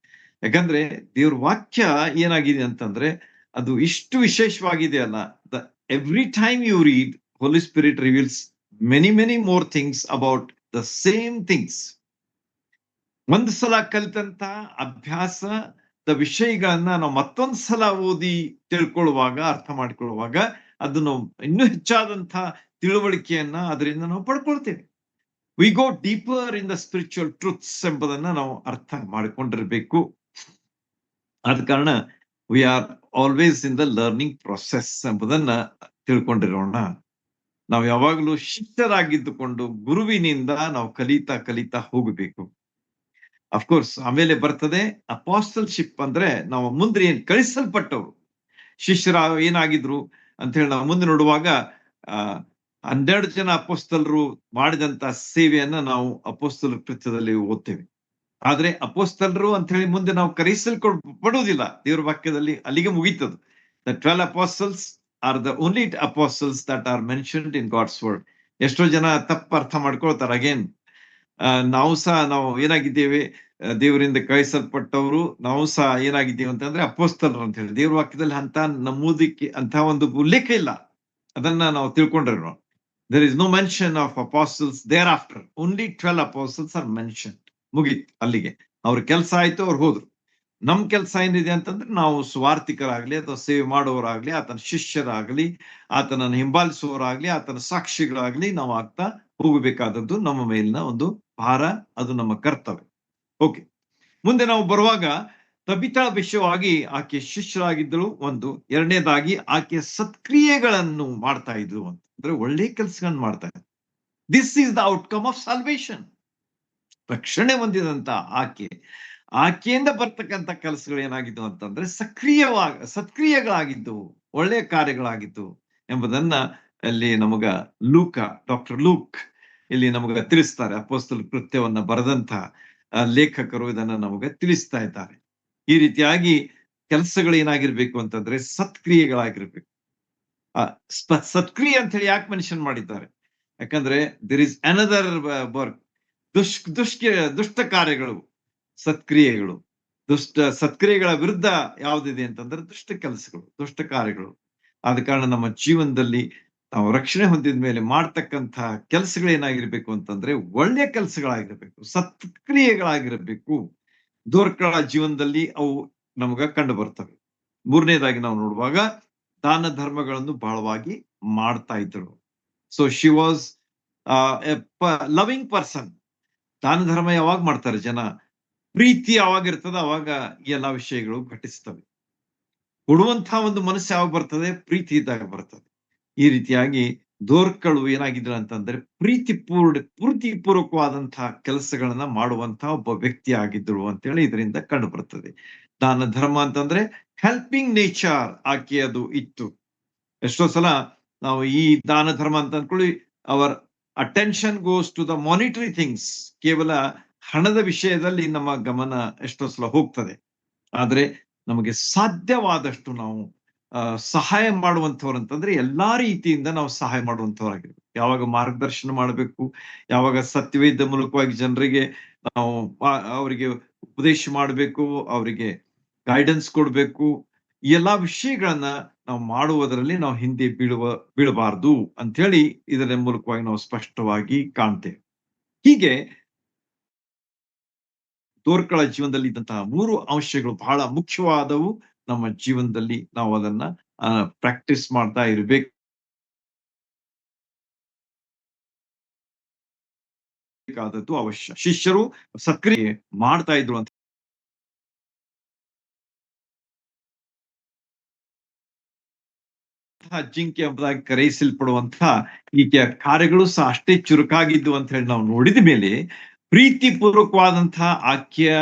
ಯಾಕಂದ್ರೆ ದೇವ್ರ ವಾಕ್ಯ ಏನಾಗಿದೆ ಅಂತಂದ್ರೆ ಅದು ಇಷ್ಟು ವಿಶೇಷವಾಗಿದೆ ಅಲ್ಲ. Every time you read, Holy Spirit reveals many more things about the same things. ಒಂದು ಸಲ ಕಲಿತಂತ ಅಭ್ಯಾಸದ ವಿಷಯಗಳನ್ನ ನಾವು ಮತ್ತೊಂದು ಸಲ ಓದಿ ತಿಳ್ಕೊಳ್ಳುವಾಗ, ಅರ್ಥ ಮಾಡಿಕೊಳ್ಳುವಾಗ ಅದನ್ನು ಇನ್ನೂ ಹೆಚ್ಚಾದಂತಹ ತಿಳುವಳಿಕೆಯನ್ನ ಅದರಿಂದ ನಾವು ಪಡ್ಕೊಳ್ತೇವೆ. We go deeper in the spiritual truths ಎಂಬುದನ್ನ ನಾವು ಅರ್ಥ ಮಾಡಿಕೊಂಡಿರ್ಬೇಕು. ಆದ ಕಾರಣ we are always in the learning process ಎಂಬುದನ್ನ ತಿಳ್ಕೊಂಡಿರೋಣ. ನಾವು ಯಾವಾಗಲೂ ಶಿಷ್ಯರಾಗಿದ್ದುಕೊಂಡು ಗುರುವಿನಿಂದ ನಾವು ಕಲಿತಾ ಹೋಗಬೇಕು. ಅಫ್ಕೋರ್ಸ್ ಆಮೇಲೆ ಬರ್ತದೆ ಅಪಾಸ್ಟಲ್ಶಿಪ್. ಅಂದ್ರೆ ನಾವು ಮುಂದೆ ಏನ್ ಕಳಿಸಲ್ಪಟ್ಟವರು, ಶಿಷ್ಯರ ಏನಾಗಿದ್ರು ಅಂತ ಹೇಳಿ ನಾವು ಮುಂದೆ ನೋಡುವಾಗ 12 ಜನ ಅಪೋಸ್ತಲರು ಮಾಡಿದಂತ ಸೇವೆಯನ್ನ ನಾವು ಅಪೋಸ್ತಲ ಕೃತ್ಯದಲ್ಲಿ ಓದ್ತೇವೆ. ಆದ್ರೆ ಅಪೋಸ್ತಲರು ಅಂತ ಹೇಳಿ ಮುಂದೆ ನಾವು ಕರೆಸಲ್ಪಡುವುದಿಲ್ಲ. ದೇವರ ವಾಕ್ಯದಲ್ಲಿ ಅಲ್ಲಿಗೆ ಮುಗೀತದು. The 12 apostles are the only apostles that are mentioned in God's word. ಎಷ್ಟೋ ಜನ ತಪ್ಪು ಅರ್ಥ ಮಾಡ್ಕೊಳ್ತಾರೆ. ಅಗೇನ್ ನಾವು ಏನಾಗಿದ್ದೇವೆ, ದೇವರಿಂದ ಕಳಿಸಲ್ಪಟ್ಟವರು ನಾವು ಸಹ ಏನಾಗಿದ್ದೇವೆ ಅಂತಂದ್ರೆ ಅಪೋಸ್ತಲರು ಅಂತ ಹೇಳಿ ದೇವ್ರ ವಾಕ್ಯದಲ್ಲಿ ಅಂತ ನಮೂದಿಕೆ ಅಂತ ಒಂದು ಉಲ್ಲೇಖ ಇಲ್ಲ. ಅದನ್ನ ನಾವು ತಿಳ್ಕೊಂಡಿರೋಣ. There is no mention of apostles thereafter. Only 12 apostles are mentioned. ಮುಗೀತು ಅಲ್ಲಿಗೆ. ಅವ್ರ ಕೆಲಸ ಆಯ್ತು, ಅವ್ರು ಹೋದ್ರು. ನಮ್ ಕೆಲಸ ಏನಿದೆ ಅಂತಂದ್ರೆ ನಾವು ಸ್ವಾರ್ಥಿಕರಾಗ್ಲಿ ಅಥವಾ ಸೇವೆ ಮಾಡುವವರಾಗ್ಲಿ, ಆತನ ಶಿಷ್ಯರಾಗ್ಲಿ, ಆತನನ್ನು ಹಿಂಬಾಲಿಸುವವರಾಗ್ಲಿ, ಆತನ ಸಾಕ್ಷಿಗಳಾಗ್ಲಿ ನಾವು ಆಗ್ತಾ ಹೋಗಬೇಕಾದದ್ದು ನಮ್ಮ ಮೇಲಿನ ಒಂದು ಭಾರ, ಅದು ನಮ್ಮ ಕರ್ತವ್ಯ. ಓಕೆ, ಮುಂದೆ ನಾವು ಬರುವಾಗ ತಬಿತಾ ವಿಷಯವಾಗಿ ಆಕೆ ಶಿಷ್ಯರಾಗಿದ್ದಳು ಒಂದು. ಎರಡನೇದಾಗಿ ಆಕೆ ಸತ್ಕ್ರಿಯೆಗಳನ್ನು ಮಾಡ್ತಾ ಇದ್ಲು ಅಂತ, ಅಂದ್ರೆ ಒಳ್ಳೆ ಕೆಲಸಗಳನ್ನ ಮಾಡ್ತಾ ಇದ್ರು. This is the outcome of salvation. ರಕ್ಷಣೆ ಹೊಂದಿದಂತ ಆಕೆಯಿಂದ ಬರ್ತಕ್ಕಂಥ ಕೆಲಸಗಳು ಏನಾಗಿದ್ದು ಅಂತಂದ್ರೆ ಸತ್ಕ್ರಿಯೆಗಳಾಗಿದ್ದು, ಒಳ್ಳೆಯ ಕಾರ್ಯಗಳಾಗಿದ್ದು ಎಂಬುದನ್ನ ಅಲ್ಲಿ ನಮಗ ಡಾಕ್ಟರ್ ಲೂಕ್ ಇಲ್ಲಿ ನಮಗ ತಿಳಿಸ್ತಾರೆ. ಅಪೊಸ್ತಲ ಕೃತ್ಯವನ್ನ ಬರೆದಂತ ಲೇಖಕರು ಇದನ್ನ ನಮಗೆ ತಿಳಿಸ್ತಾ ಇದ್ದಾರೆ. ಈ ರೀತಿಯಾಗಿ ಕೆಲಸಗಳು ಏನಾಗಿರ್ಬೇಕು ಅಂತಂದ್ರೆ ಸತ್ಕ್ರಿಯೆಗಳಾಗಿರ್ಬೇಕು. ಸತ್ಕ್ರಿಯೆ ಅಂತ ಹೇಳಿ ಯಾಕೆ ಮೆನ್ಷನ್ ಮಾಡಿದ್ದಾರೆ? ಯಾಕಂದ್ರೆ ದೇರ್ ಇಸ್ ಅನದರ್ ವರ್ಕ್. ದುಷ್ಟ ಕಾರ್ಯಗಳು ಸತ್ಕ್ರಿಯೆಗಳು. ಸತ್ಕ್ರಿಯೆಗಳ ವಿರುದ್ಧ ಯಾವ್ದಿದೆ ಅಂತಂದ್ರೆ ದುಷ್ಟ ಕೆಲಸಗಳು, ದುಷ್ಟ ಕಾರ್ಯಗಳು. ಆದ ಕಾರಣ ನಮ್ಮ ಜೀವನದಲ್ಲಿ ನಾವು ರಕ್ಷಣೆ ಹೊಂದಿದ ಮೇಲೆ ಮಾಡ್ತಕ್ಕಂಥ ಕೆಲಸಗಳೇನಾಗಿರ್ಬೇಕು ಅಂತಂದ್ರೆ ಒಳ್ಳೆಯ ಕೆಲಸಗಳಾಗಿರ್ಬೇಕು, ಸತ್ಕ್ರಿಯೆಗಳಾಗಿರಬೇಕು. ದೋರ್ಕಳ ಜೀವನದಲ್ಲಿ ಅವು ನಮಗ ಕಂಡು ಬರ್ತವೆ. ಮೂರನೇದಾಗಿ ನಾವು ನೋಡುವಾಗ ದಾನ ಧರ್ಮಗಳನ್ನು ಬಹಳವಾಗಿ ಮಾಡ್ತಾ ಇದ್ರು. So she was A loving person. ದಾನ ಧರ್ಮ ಯಾವಾಗ ಮಾಡ್ತಾರೆ ಜನ? ಪ್ರೀತಿ ಯಾವಾಗ ಇರ್ತದ ಅವಾಗ ಈ ಎಲ್ಲಾ ವಿಷಯಗಳು ಘಟಿಸ್ತವೆ. ಕೊಡುವಂತಹ ಒಂದು ಮನಸ್ಸು ಯಾವಾಗ ಬರ್ತದೆ? ಪ್ರೀತಿ ಇದ್ದಾಗ ಬರ್ತದೆ. ಈ ರೀತಿಯಾಗಿ ದೋರ್ಕಳು ಏನಾಗಿದ್ರು ಅಂತಂದ್ರೆ ಪ್ರೀತಿಪೂರ್ವಕವಾದಂತಹ ಕೆಲಸಗಳನ್ನ ಮಾಡುವಂತಹ ಒಬ್ಬ ವ್ಯಕ್ತಿ ಆಗಿದ್ರು ಅಂತೇಳಿ ಇದರಿಂದ ಕಂಡು ಬರ್ತದೆ. ದಾನ ಧರ್ಮ ಅಂತಂದ್ರೆ ಹೆಲ್ಪಿಂಗ್ ನೇಚರ್ ಆಕೆಯದು ಇತ್ತು. ಎಷ್ಟೋ ಸಲ ನಾವು ಈ ದಾನ ಧರ್ಮ ಅಂತ ಅನ್ಕೊಳ್ಳಿ, our attention goes to the monetary things. ಕೇವಲ ಹಣದ ವಿಷಯದಲ್ಲಿ ನಮ್ಮ ಗಮನ ಎಷ್ಟೋ ಸಲ ಹೋಗ್ತದೆ. ಆದ್ರೆ ನಮಗೆ ಸಾಧ್ಯವಾದಷ್ಟು ನಾವು ಸಹಾಯ ಮಾಡುವಂಥವ್ರು ಅಂತಂದ್ರೆ ಎಲ್ಲಾ ರೀತಿಯಿಂದ ನಾವು ಸಹಾಯ ಮಾಡುವಂಥವ್ರಾಗಿರ್ಬೇಕು. ಯಾವಾಗ ಮಾರ್ಗದರ್ಶನ ಮಾಡಬೇಕು, ಯಾವಾಗ ಸತ್ಯವೇದ ಮೂಲಕವಾಗಿ ಜನರಿಗೆ ನಾವು ಅವರಿಗೆ ಉಪದೇಶ ಮಾಡಬೇಕು, ಅವರಿಗೆ ಗೈಡೆನ್ಸ್ ಕೊಡ್ಬೇಕು, ಈ ಎಲ್ಲಾ ವಿಷಯಗಳನ್ನ ನಾವು ಮಾಡುವುದರಲ್ಲಿ ನಾವು ಹಿಂದೆ ಬೀಳಬಾರ್ದು ಅಂತ ಹೇಳಿ ಇದರ ಮೂಲಕವಾಗಿ ನಾವು ಸ್ಪಷ್ಟವಾಗಿ ಕಾಣ್ತೇವೆ. ಹೀಗೆ ದೋರ್ಕಳ ಜೀವನದಲ್ಲಿ ಇದ್ದಂತಹ 3 ಅಂಶಗಳು ಬಹಳ ಮುಖ್ಯವಾದವು. ನಮ್ಮ ಜೀವನದಲ್ಲಿ ನಾವು ಅದನ್ನ ಪ್ರಾಕ್ಟೀಸ್ ಮಾಡ್ತಾ ಇರಬೇಕಾದದ್ದು ಅವಶ್ಯ. ಶಿಷ್ಯರು ಸಕ್ರಿಯ ಮಾಡ್ತಾ ಇದ್ರು ಅಂತ ಜಿಂಕೆ ಎಂಬುದಾಗಿ ಕರೆಯಿಸಲ್ಪಡುವಂತಹ ಈಕೆಯ ಕಾರ್ಯಗಳು ಸಹ ಅಷ್ಟೇ ಚುರುಕಾಗಿದ್ದು ಅಂತ ಹೇಳಿ ನಾವು ನೋಡಿದ ಮೇಲೆ ಪ್ರೀತಿ ಪೂರ್ವಕವಾದಂತಹ ಆಕೆಯ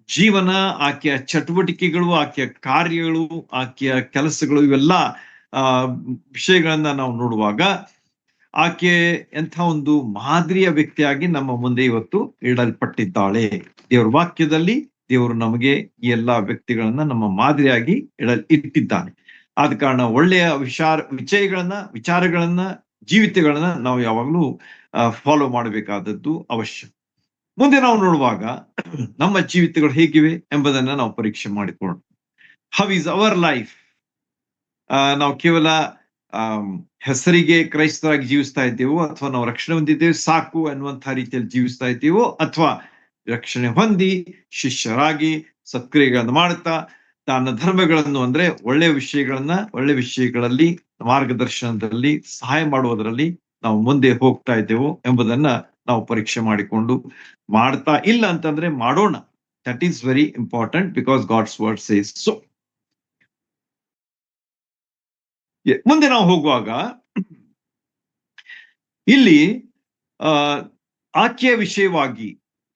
ಜೀವನ, ಆಕೆಯ ಚಟುವಟಿಕೆಗಳು, ಆಕೆಯ ಕಾರ್ಯಗಳು, ಆಕೆಯ ಕೆಲಸಗಳು, ಇವೆಲ್ಲ ವಿಷಯಗಳನ್ನ ನಾವು ನೋಡುವಾಗ ಆಕೆ ಎಂಥ ಒಂದು ಮಾದರಿಯ ವ್ಯಕ್ತಿಯಾಗಿ ನಮ್ಮ ಮುಂದೆ ಇವತ್ತು ಇಡಲ್ಪಟ್ಟಿದ್ದಾಳೆ. ದೇವರ ವಾಕ್ಯದಲ್ಲಿ ದೇವರು ನಮಗೆ ಈ ಎಲ್ಲಾ ವ್ಯಕ್ತಿಗಳನ್ನ ನಮ್ಮ ಮಾದರಿಯಾಗಿ ಇಟ್ಟಿದ್ದಾನೆ. ಆದ ಕಾರಣ ಒಳ್ಳೆಯ ವಿಚಾರಗಳನ್ನ ಜೀವಿತಗಳನ್ನ ನಾವು ಯಾವಾಗಲೂ ಫಾಲೋ ಮಾಡಬೇಕಾದದ್ದು ಅವಶ್ಯ. ಮುಂದೆ ನಾವು ನೋಡುವಾಗ ನಮ್ಮ ಜೀವಿತಗಳು ಹೇಗಿವೆ ಎಂಬುದನ್ನ ನಾವು ಪರೀಕ್ಷೆ ಮಾಡಿಕೊಳ್ಳೋಣ. How is our life? ನಾವು ಕೇವಲ ಹೆಸರಿಗೆ ಕ್ರೈಸ್ತರಾಗಿ ಜೀವಿಸ್ತಾ ಇದ್ದೇವೋ, ಅಥವಾ ನಾವು ರಕ್ಷಣೆ ಹೊಂದಿದ್ದೇವೆ ಸಾಕು ಅನ್ನುವಂತಹ ರೀತಿಯಲ್ಲಿ ಜೀವಿಸ್ತಾ ಇದ್ದೇವೋ, ಅಥವಾ ರಕ್ಷಣೆ ಹೊಂದಿ ಶಿಷ್ಯರಾಗಿ ಸತ್ಕ್ರಿಯೆಗಳನ್ನು ಮಾಡುತ್ತಾ ತನ್ನ ಧರ್ಮಗಳನ್ನು ಅಂದ್ರೆ ಒಳ್ಳೆಯ ವಿಷಯಗಳಲ್ಲಿ ಮಾರ್ಗದರ್ಶನದಲ್ಲಿ ಸಹಾಯ ಮಾಡುವುದರಲ್ಲಿ ನಾವು ಮುಂದೆ ಹೋಗ್ತಾ ಇದ್ದೇವೋ ಎಂಬುದನ್ನ ನಾವು ಪರೀಕ್ಷೆ ಮಾಡಿಕೊಂಡು ಮಾಡ್ತಾ ಇಲ್ಲ ಅಂತಂದ್ರೆ ಮಾಡೋಣ. That is very important because God's word says so. ಮುಂದೆ ನಾವು ಹೋಗುವಾಗ ಇಲ್ಲಿ ಆಕೆಯ ವಿಷಯವಾಗಿ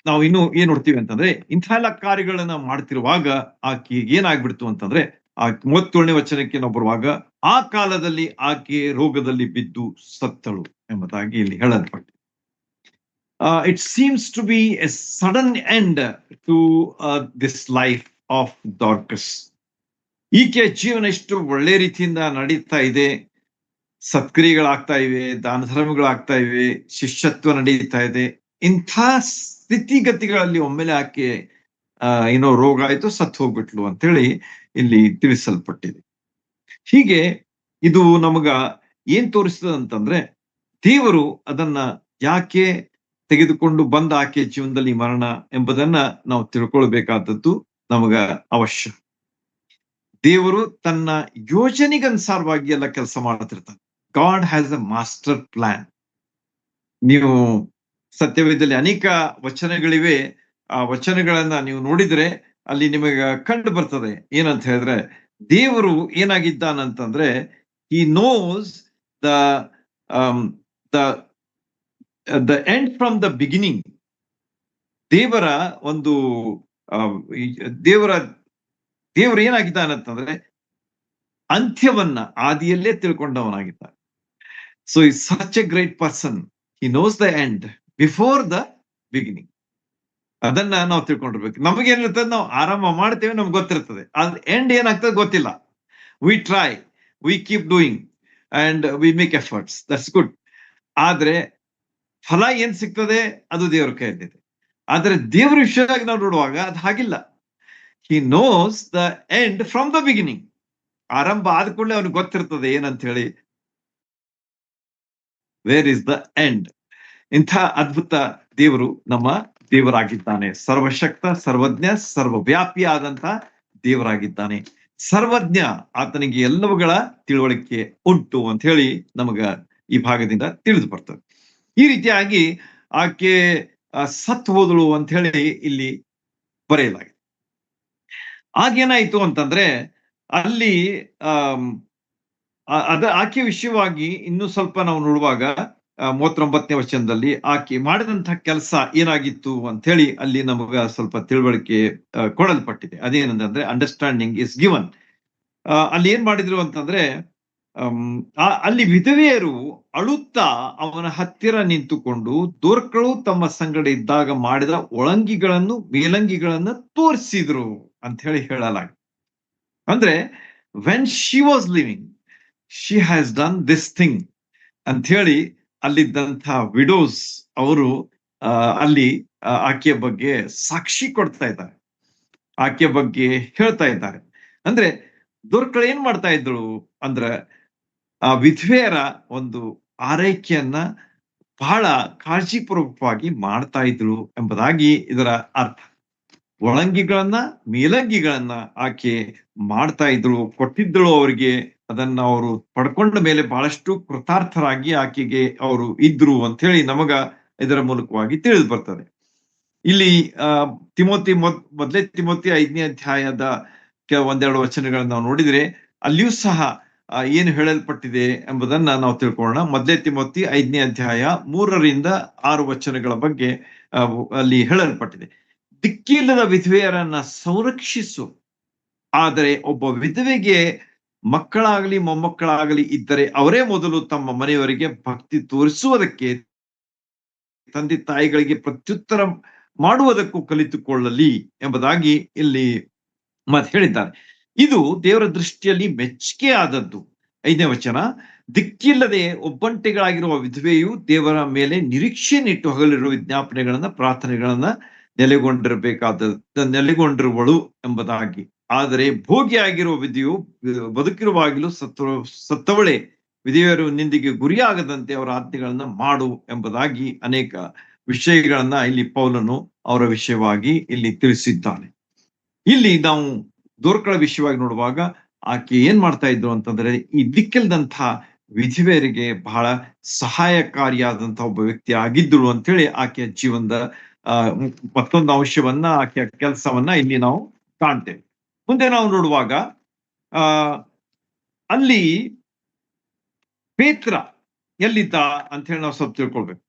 ನಾವು ಇನ್ನು ಏನ್ ನೋಡ್ತೀವಿ ಅಂತಂದ್ರೆ, ಇಂಥ ಎಲ್ಲ ಕಾರ್ಯಗಳನ್ನ ಮಾಡ್ತಿರುವಾಗ ಆಕೆ ಏನಾಗ್ಬಿಡ್ತು ಅಂತಂದ್ರೆ, 37ನೇ ವಚನಕ್ಕೆ ನಾವು ಬರುವಾಗ ಆ ಕಾಲದಲ್ಲಿ ಆಕೆ ರೋಗದಲ್ಲಿ ಬಿದ್ದು ಸತ್ತಳು ಎಂಬುದಾಗಿ ಇಲ್ಲಿ ಹೇಳಲ್ಪಟ್ಟಿದೆ. It seems to be a sudden end to this life of Dorcas. ಈಕೆಯ ಜೀವನ ಎಷ್ಟು ಒಳ್ಳೆ ರೀತಿಯಿಂದ ನಡೀತಾ ಇದೆ, ಸತ್ಕ್ರಿಯೆಗಳಾಗ್ತಾ ಇವೆ, ದಾನ ಧರ್ಮಗಳಾಗ್ತಾ ಇವೆ, ಶಿಷ್ಯತ್ವ ನಡೀತಾ ಇದೆ. ಇಂಥ ಸ್ಥಿತಿಗತಿಗಳಲ್ಲಿ ಒಮ್ಮೆಲೆ ಆಕೆ ಏನೋ ರೋಗ ಆಯ್ತು, ಸತ್ತು ಹೋಗ್ಬಿಟ್ಲು ಅಂತ ಹೇಳಿ ಇಲ್ಲಿ ತಿಳಿಸಲ್ಪಟ್ಟಿದೆ. ಹೀಗೆ ಇದು ನಮಗ ಏನ್ ತೋರಿಸ್ತದ ಅಂತಂದ್ರೆ, ದೇವರು ಅದನ್ನ ಯಾಕೆ ತೆಗೆದುಕೊಂಡು ಬಂದ ಆಕೆ ಜೀವನದಲ್ಲಿ ಮರಣ ಎಂಬುದನ್ನ ನಾವು ತಿಳ್ಕೊಳ್ಬೇಕಾದದ್ದು ನಮಗ ಅವಶ್ಯ. ದೇವರು ತನ್ನ ಯೋಜನೆಗನುಸಾರವಾಗಿ ಎಲ್ಲ ಕೆಲಸ ಮಾಡ್ತಿರ್ತಾನೆ. God has a master plan. ನೀವು ಸತ್ಯವೇದದಲ್ಲಿ ಅನೇಕ ವಚನಗಳಿವೆ. ಆ ವಚನಗಳನ್ನ ನೀವು ನೋಡಿದ್ರೆ ಅಲ್ಲಿ ನಿಮಗೆ ಕಂಡು ಬರ್ತದೆ. ಏನಂತ ಹೇಳಿದ್ರೆ, ದೇವರು ಏನಾಗಿದ್ದಾನಂತಂದ್ರೆ, he knows the end from the beginning. ದೇವರ ಒಂದು ದೇವರು ಏನಾಗಿದ್ದಾನಂತಂದ್ರೆ ಅಂತ್ಯವನ್ನ ಆದಿಯಲ್ಲೇ ತಿಳ್ಕೊಂಡವನಾಗಿದ್ದಾನೆ. So is such a great person. He knows the end before the beginning. ಅದನ್ನ ನಾವು ತಿಳ್ಕೊಂಡಿರ್ಬೇಕು. ನಮಗೇನಿರ್ತದೆ, ನಾವು ಆರಂಭ ಮಾಡ್ತೇವೆ, ನಮ್ಗೆ ಗೊತ್ತಿರ್ತದೆ, ಅದ್ ಎಂಡ್ ಏನಾಗ್ತದೆ ಗೊತ್ತಿಲ್ಲ. We try, we keep doing and we make efforts, that's good. ಆದ್ರೆ ಫಲ ಏನ್ ಸಿಗ್ತದೆ ಅದು ದೇವರ ಕೈಯಲ್ಲಿದೆ. ಆದ್ರೆ ದೇವರ ವಿಷಯವಾಗಿ ನಾವು ನೋಡುವಾಗ ಅದು ಹಾಗಿಲ್ಲ. ಹಿ knows the end from the beginning. ಆರಂಭ ಆದ ಕೂಡಲೇ ಅವನಿಗೆ ಗೊತ್ತಿರ್ತದೆ ಏನಂತ ಹೇಳಿ, ವೇರ್ ಇಸ್ ದ ಎಂಡ್. ಇಂಥ ಅದ್ಭುತ ದೇವರು ನಮ್ಮ ದೇವರಾಗಿದ್ದಾನೆ. ಸರ್ವಶಕ್ತ, ಸರ್ವಜ್ಞ, ಸರ್ವವ್ಯಾಪಿ ಆದಂತ ದೇವರಾಗಿದ್ದಾನೆ. ಸರ್ವಜ್ಞ, ಆತನಿಗೆ ಎಲ್ಲವುಗಳ ತಿಳುವಳಿಕೆ ಉಂಟು ಅಂತ ಹೇಳಿ ನಮಗ ಈ ಭಾಗದಿಂದ ತಿಳಿದು ಬರ್ತದೆ. ಈ ರೀತಿಯಾಗಿ ಆಕೆ ಸತ್ತು ಹೋದಳು ಅಂತ ಹೇಳಿ ಇಲ್ಲಿ ಬರೆಯಲಾಗಿದೆ. ಆಗೇನಾಯ್ತು ಅಂತಂದ್ರೆ ಅಲ್ಲಿ ಆಕೆ ವಿಷಯವಾಗಿ ಇನ್ನೂ ಸ್ವಲ್ಪ ನಾವು ನೋಡುವಾಗ 39ನೇ ವಚನದಲ್ಲಿ ಆಕೆ ಮಾಡಿದಂತಹ ಕೆಲಸ ಏನಾಗಿತ್ತು ಅಂತ ಹೇಳಿ ಅಲ್ಲಿ ನಮಗ ಸ್ವಲ್ಪ ತಿಳುವಳಿಕೆ ಕೊಡಲ್ಪಟ್ಟಿದೆ. ಅದೇನಂತಂದ್ರೆ ಅಂಡರ್ಸ್ಟ್ಯಾಂಡಿಂಗ್ ಇಸ್ ಗಿವನ್. ಅಲ್ಲಿ ಏನ್ ಮಾಡಿದ್ರು ಅಂತಂದ್ರೆ ಅಲ್ಲಿ ವಿಧವೆಯರು ಅಳುತ್ತಾ ಅವನ ಹತ್ತಿರ ನಿಂತುಕೊಂಡು ದೋರ್ಕಳು ತಮ್ಮ ಸಂಗಡ ಇದ್ದಾಗ ಮಾಡಿದ ಒಳಂಗಿಗಳನ್ನು ಮೇಲಂಗಿಗಳನ್ನು ತೋರಿಸಿದ್ರು ಅಂತ ಹೇಳಿ ಹೇಳಲಾಗಿದೆ. ಅಂದ್ರೆ when she was living she has done this thing ಅಂತ ಹೇಳಿ ಅಲ್ಲಿದ್ದಂತಹ ವಿಡೋಸ್ ಅವರು ಅಲ್ಲಿ ಆಕೆಯ ಬಗ್ಗೆ ಸಾಕ್ಷಿ ಕೊಡ್ತಾ ಇದ್ದಾರೆ, ಆಕೆಯ ಬಗ್ಗೆ ಹೇಳ್ತಾ ಇದ್ದಾರೆ. ಅಂದ್ರೆ ದೋರ್ಕಳು ಏನ್ ಮಾಡ್ತಾ ಇದ್ರು ಅಂದ್ರೆ ಆ ವಿಧವೆಯರ ಒಂದು ಆರೈಕೆಯನ್ನ ಬಹಳ ಕಾಳಜಿಪೂರ್ವಕವಾಗಿ ಮಾಡ್ತಾ ಇದ್ರು ಎಂಬುದಾಗಿ ಇದರ ಅರ್ಥ. ಒಳಂಗಿಗಳನ್ನ ಮೇಲಂಗಿಗಳನ್ನ ಆಕೆ ಮಾಡ್ತಾ ಇದ್ರು, ಕೊಟ್ಟಿದ್ದಳು ಅವರಿಗೆ. ಅದನ್ನ ಅವರು ಪಡ್ಕೊಂಡ ಮೇಲೆ ಬಹಳಷ್ಟು ಕೃತಾರ್ಥರಾಗಿ ಆಕೆಗೆ ಅವರು ಇದ್ರು ಅಂತ ಹೇಳಿ ನಮಗ ಇದರ ಮೂಲಕವಾಗಿ ತಿಳಿದು ಬರ್ತದೆ. ಇಲ್ಲಿ ಮೊದಲೇ ತಿಮೋತಿ 5ನೇ ಅಧ್ಯಾಯದ ಒಂದೆರಡು ವಚನಗಳನ್ನ ನಾವು ನೋಡಿದ್ರೆ ಅಲ್ಲಿಯೂ ಸಹ ಏನು ಹೇಳಲ್ಪಟ್ಟಿದೆ ಎಂಬುದನ್ನ ನಾವು ತಿಳ್ಕೊಳ್ಳೋಣ. ಮೊದಲೇ ತಿಮೋತಿ 5ನೇ ಅಧ್ಯಾಯ 3ರಿಂದ 6 ವಚನಗಳ ಬಗ್ಗೆ ಅಲ್ಲಿ ಹೇಳಲ್ಪಟ್ಟಿದೆ. ದಿಕ್ಕಿಲ್ಲದ ವಿಧವೆಯರನ್ನ ಸಂರಕ್ಷಿಸು, ಆದರೆ ಒಬ್ಬ ವಿಧವೆಗೆ ಮಕ್ಕಳಾಗಲಿ ಮೊಮ್ಮಕ್ಕಳಾಗಲಿ ಇದ್ದರೆ ಅವರೇ ಮೊದಲು ತಮ್ಮ ಮನೆಯವರಿಗೆ ಭಕ್ತಿ ತೋರಿಸುವುದಕ್ಕೆ, ತಂದೆ ತಾಯಿಗಳಿಗೆ ಪ್ರತ್ಯುತ್ತರ ಮಾಡುವುದಕ್ಕೂ ಕಲಿತುಕೊಳ್ಳಲಿ ಎಂಬುದಾಗಿ ಇಲ್ಲಿ ಮತ್ತೆ ಹೇಳಿದ್ದಾರೆ. ಇದು ದೇವರ ದೃಷ್ಟಿಯಲ್ಲಿ ಮೆಚ್ಚುಗೆ ಆದದ್ದು. 5ನೇ ವಚನ, ದಿಕ್ಕಿಲ್ಲದೆ ಒಬ್ಬಂಟಿಗಳಾಗಿರುವ ವಿಧವೆಯು ದೇವರ ಮೇಲೆ ನಿರೀಕ್ಷೆ ನಿಟ್ಟು ಹಗಲಿರುವ ವಿಜ್ಞಾಪನೆಗಳನ್ನ ಪ್ರಾರ್ಥನೆಗಳನ್ನ ನೆಲೆಗೊಂಡಿರುವಳು ಎಂಬುದಾಗಿ. ಆದರೆ ಭೋಗಿಯಾಗಿರುವ ವಿಧಿಯು ಬದುಕಿರುವಾಗಲೂ ಸತ್ತವಳೆ, ವಿಧಿಯರು ನಿಂದಿಗೆ ಗುರಿಯಾಗದಂತೆ ಅವರ ಆಜ್ಞೆಗಳನ್ನ ಮಾಡು ಎಂಬುದಾಗಿ ಅನೇಕ ವಿಷಯಗಳನ್ನ ಇಲ್ಲಿ ಪೌಲನು ಅವರ ವಿಷಯವಾಗಿ ಇಲ್ಲಿ ತಿಳಿಸಿದ್ದಾನೆ. ಇಲ್ಲಿ ನಾವು ದೋರ್ಕಳ ವಿಷಯವಾಗಿ ನೋಡುವಾಗ ಆಕೆ ಏನ್ ಮಾಡ್ತಾ ಇದ್ರು ಅಂತಂದ್ರೆ ಈ ದಿಕ್ಕಿಲ್ದಂತಹ ವಿಧವೆಯರಿಗೆ ಬಹಳ ಸಹಾಯಕಾರಿಯಾದಂತಹ ಒಬ್ಬ ವ್ಯಕ್ತಿ ಆಗಿದ್ದಳು ಅಂತ ಹೇಳಿ ಆಕೆಯ ಜೀವನದ ಮತ್ತೊಂದು ಅಂಶವನ್ನ, ಆಕೆಯ ಕೆಲಸವನ್ನ ಇಲ್ಲಿ ನಾವು ಕಾಣ್ತೇವೆ. ಮುಂದೆ ನಾವು ನೋಡುವಾಗ ಅಲ್ಲಿ ಪೇತ್ರ ಎಲ್ಲಿದ್ದ ಅಂತ ಹೇಳಿ ನಾವು ಸ್ವಲ್ಪ ತಿಳ್ಕೊಳ್ಬೇಕು.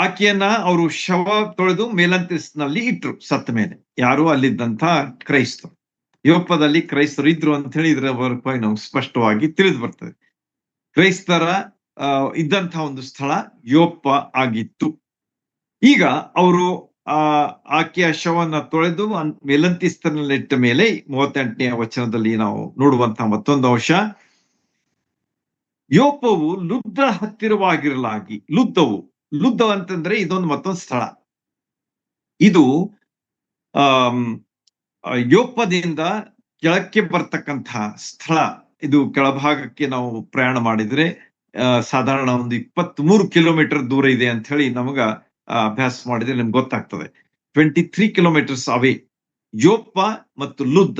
ಆಕೆಯನ್ನ ಅವರು ಶವ ತೊಳೆದು ಮೇಲಂತಸ್ತಿನಲ್ಲಿ ಇಟ್ರು ಸತ್ತ ಮೇಲೆ. ಯಾರು? ಅಲ್ಲಿದ್ದಂತ ಕ್ರೈಸ್ತರು. ಯೋಪ್ಪದಲ್ಲಿ ಕ್ರೈಸ್ತರು ಇದ್ರು ಅಂತ ಹೇಳಿ ಇದರ ಹೊರತಾಗಿ ನಾವು ಸ್ಪಷ್ಟವಾಗಿ ತಿಳಿದು ಬರ್ತದೆ. ಕ್ರೈಸ್ತರ ಇದ್ದಂತಹ ಒಂದು ಸ್ಥಳ ಯೋಪ್ಪ ಆಗಿತ್ತು. ಈಗ ಅವರು ಆಕೆಯ ಶವನ್ನ ತೊಳೆದು ಮೇಲಂತಿಸ್ತನಲ್ಲಿ ಇಟ್ಟ ಮೇಲೆ 38ನೇ ವಚನದಲ್ಲಿ ನಾವು ನೋಡುವಂತಹ ಮತ್ತೊಂದು ಅಂಶ, ಯೋಪವು ಲುದ್ದ ಹತ್ತಿರವಾಗಿರಲಾಗಿ. ಲುದ್ದ ಅಂತಂದ್ರೆ ಇದೊಂದು ಮತ್ತೊಂದು ಸ್ಥಳ. ಇದು ಯೋಪದಿಂದ ಕೆಳಕ್ಕೆ ಬರ್ತಕ್ಕಂತಹ ಸ್ಥಳ. ಇದು ಕೆಳಭಾಗಕ್ಕೆ ನಾವು ಪ್ರಯಾಣ ಮಾಡಿದ್ರೆ ಸಾಧಾರಣ ಒಂದು 23 ಕಿಲೋಮೀಟರ್ ದೂರ ಇದೆ ಅಂತ ಹೇಳಿ ನಮಗ ಅಭ್ಯಾಸ ಮಾಡಿದ್ರೆ ನಿಮ್ಗೆ ಗೊತ್ತಾಗ್ತದೆ. 23 ಕಿಲೋಮೀಟರ್ಸ್ ಅವೇ. ಯೋಪ್ಪ ಮತ್ತು ಲುದ್ದ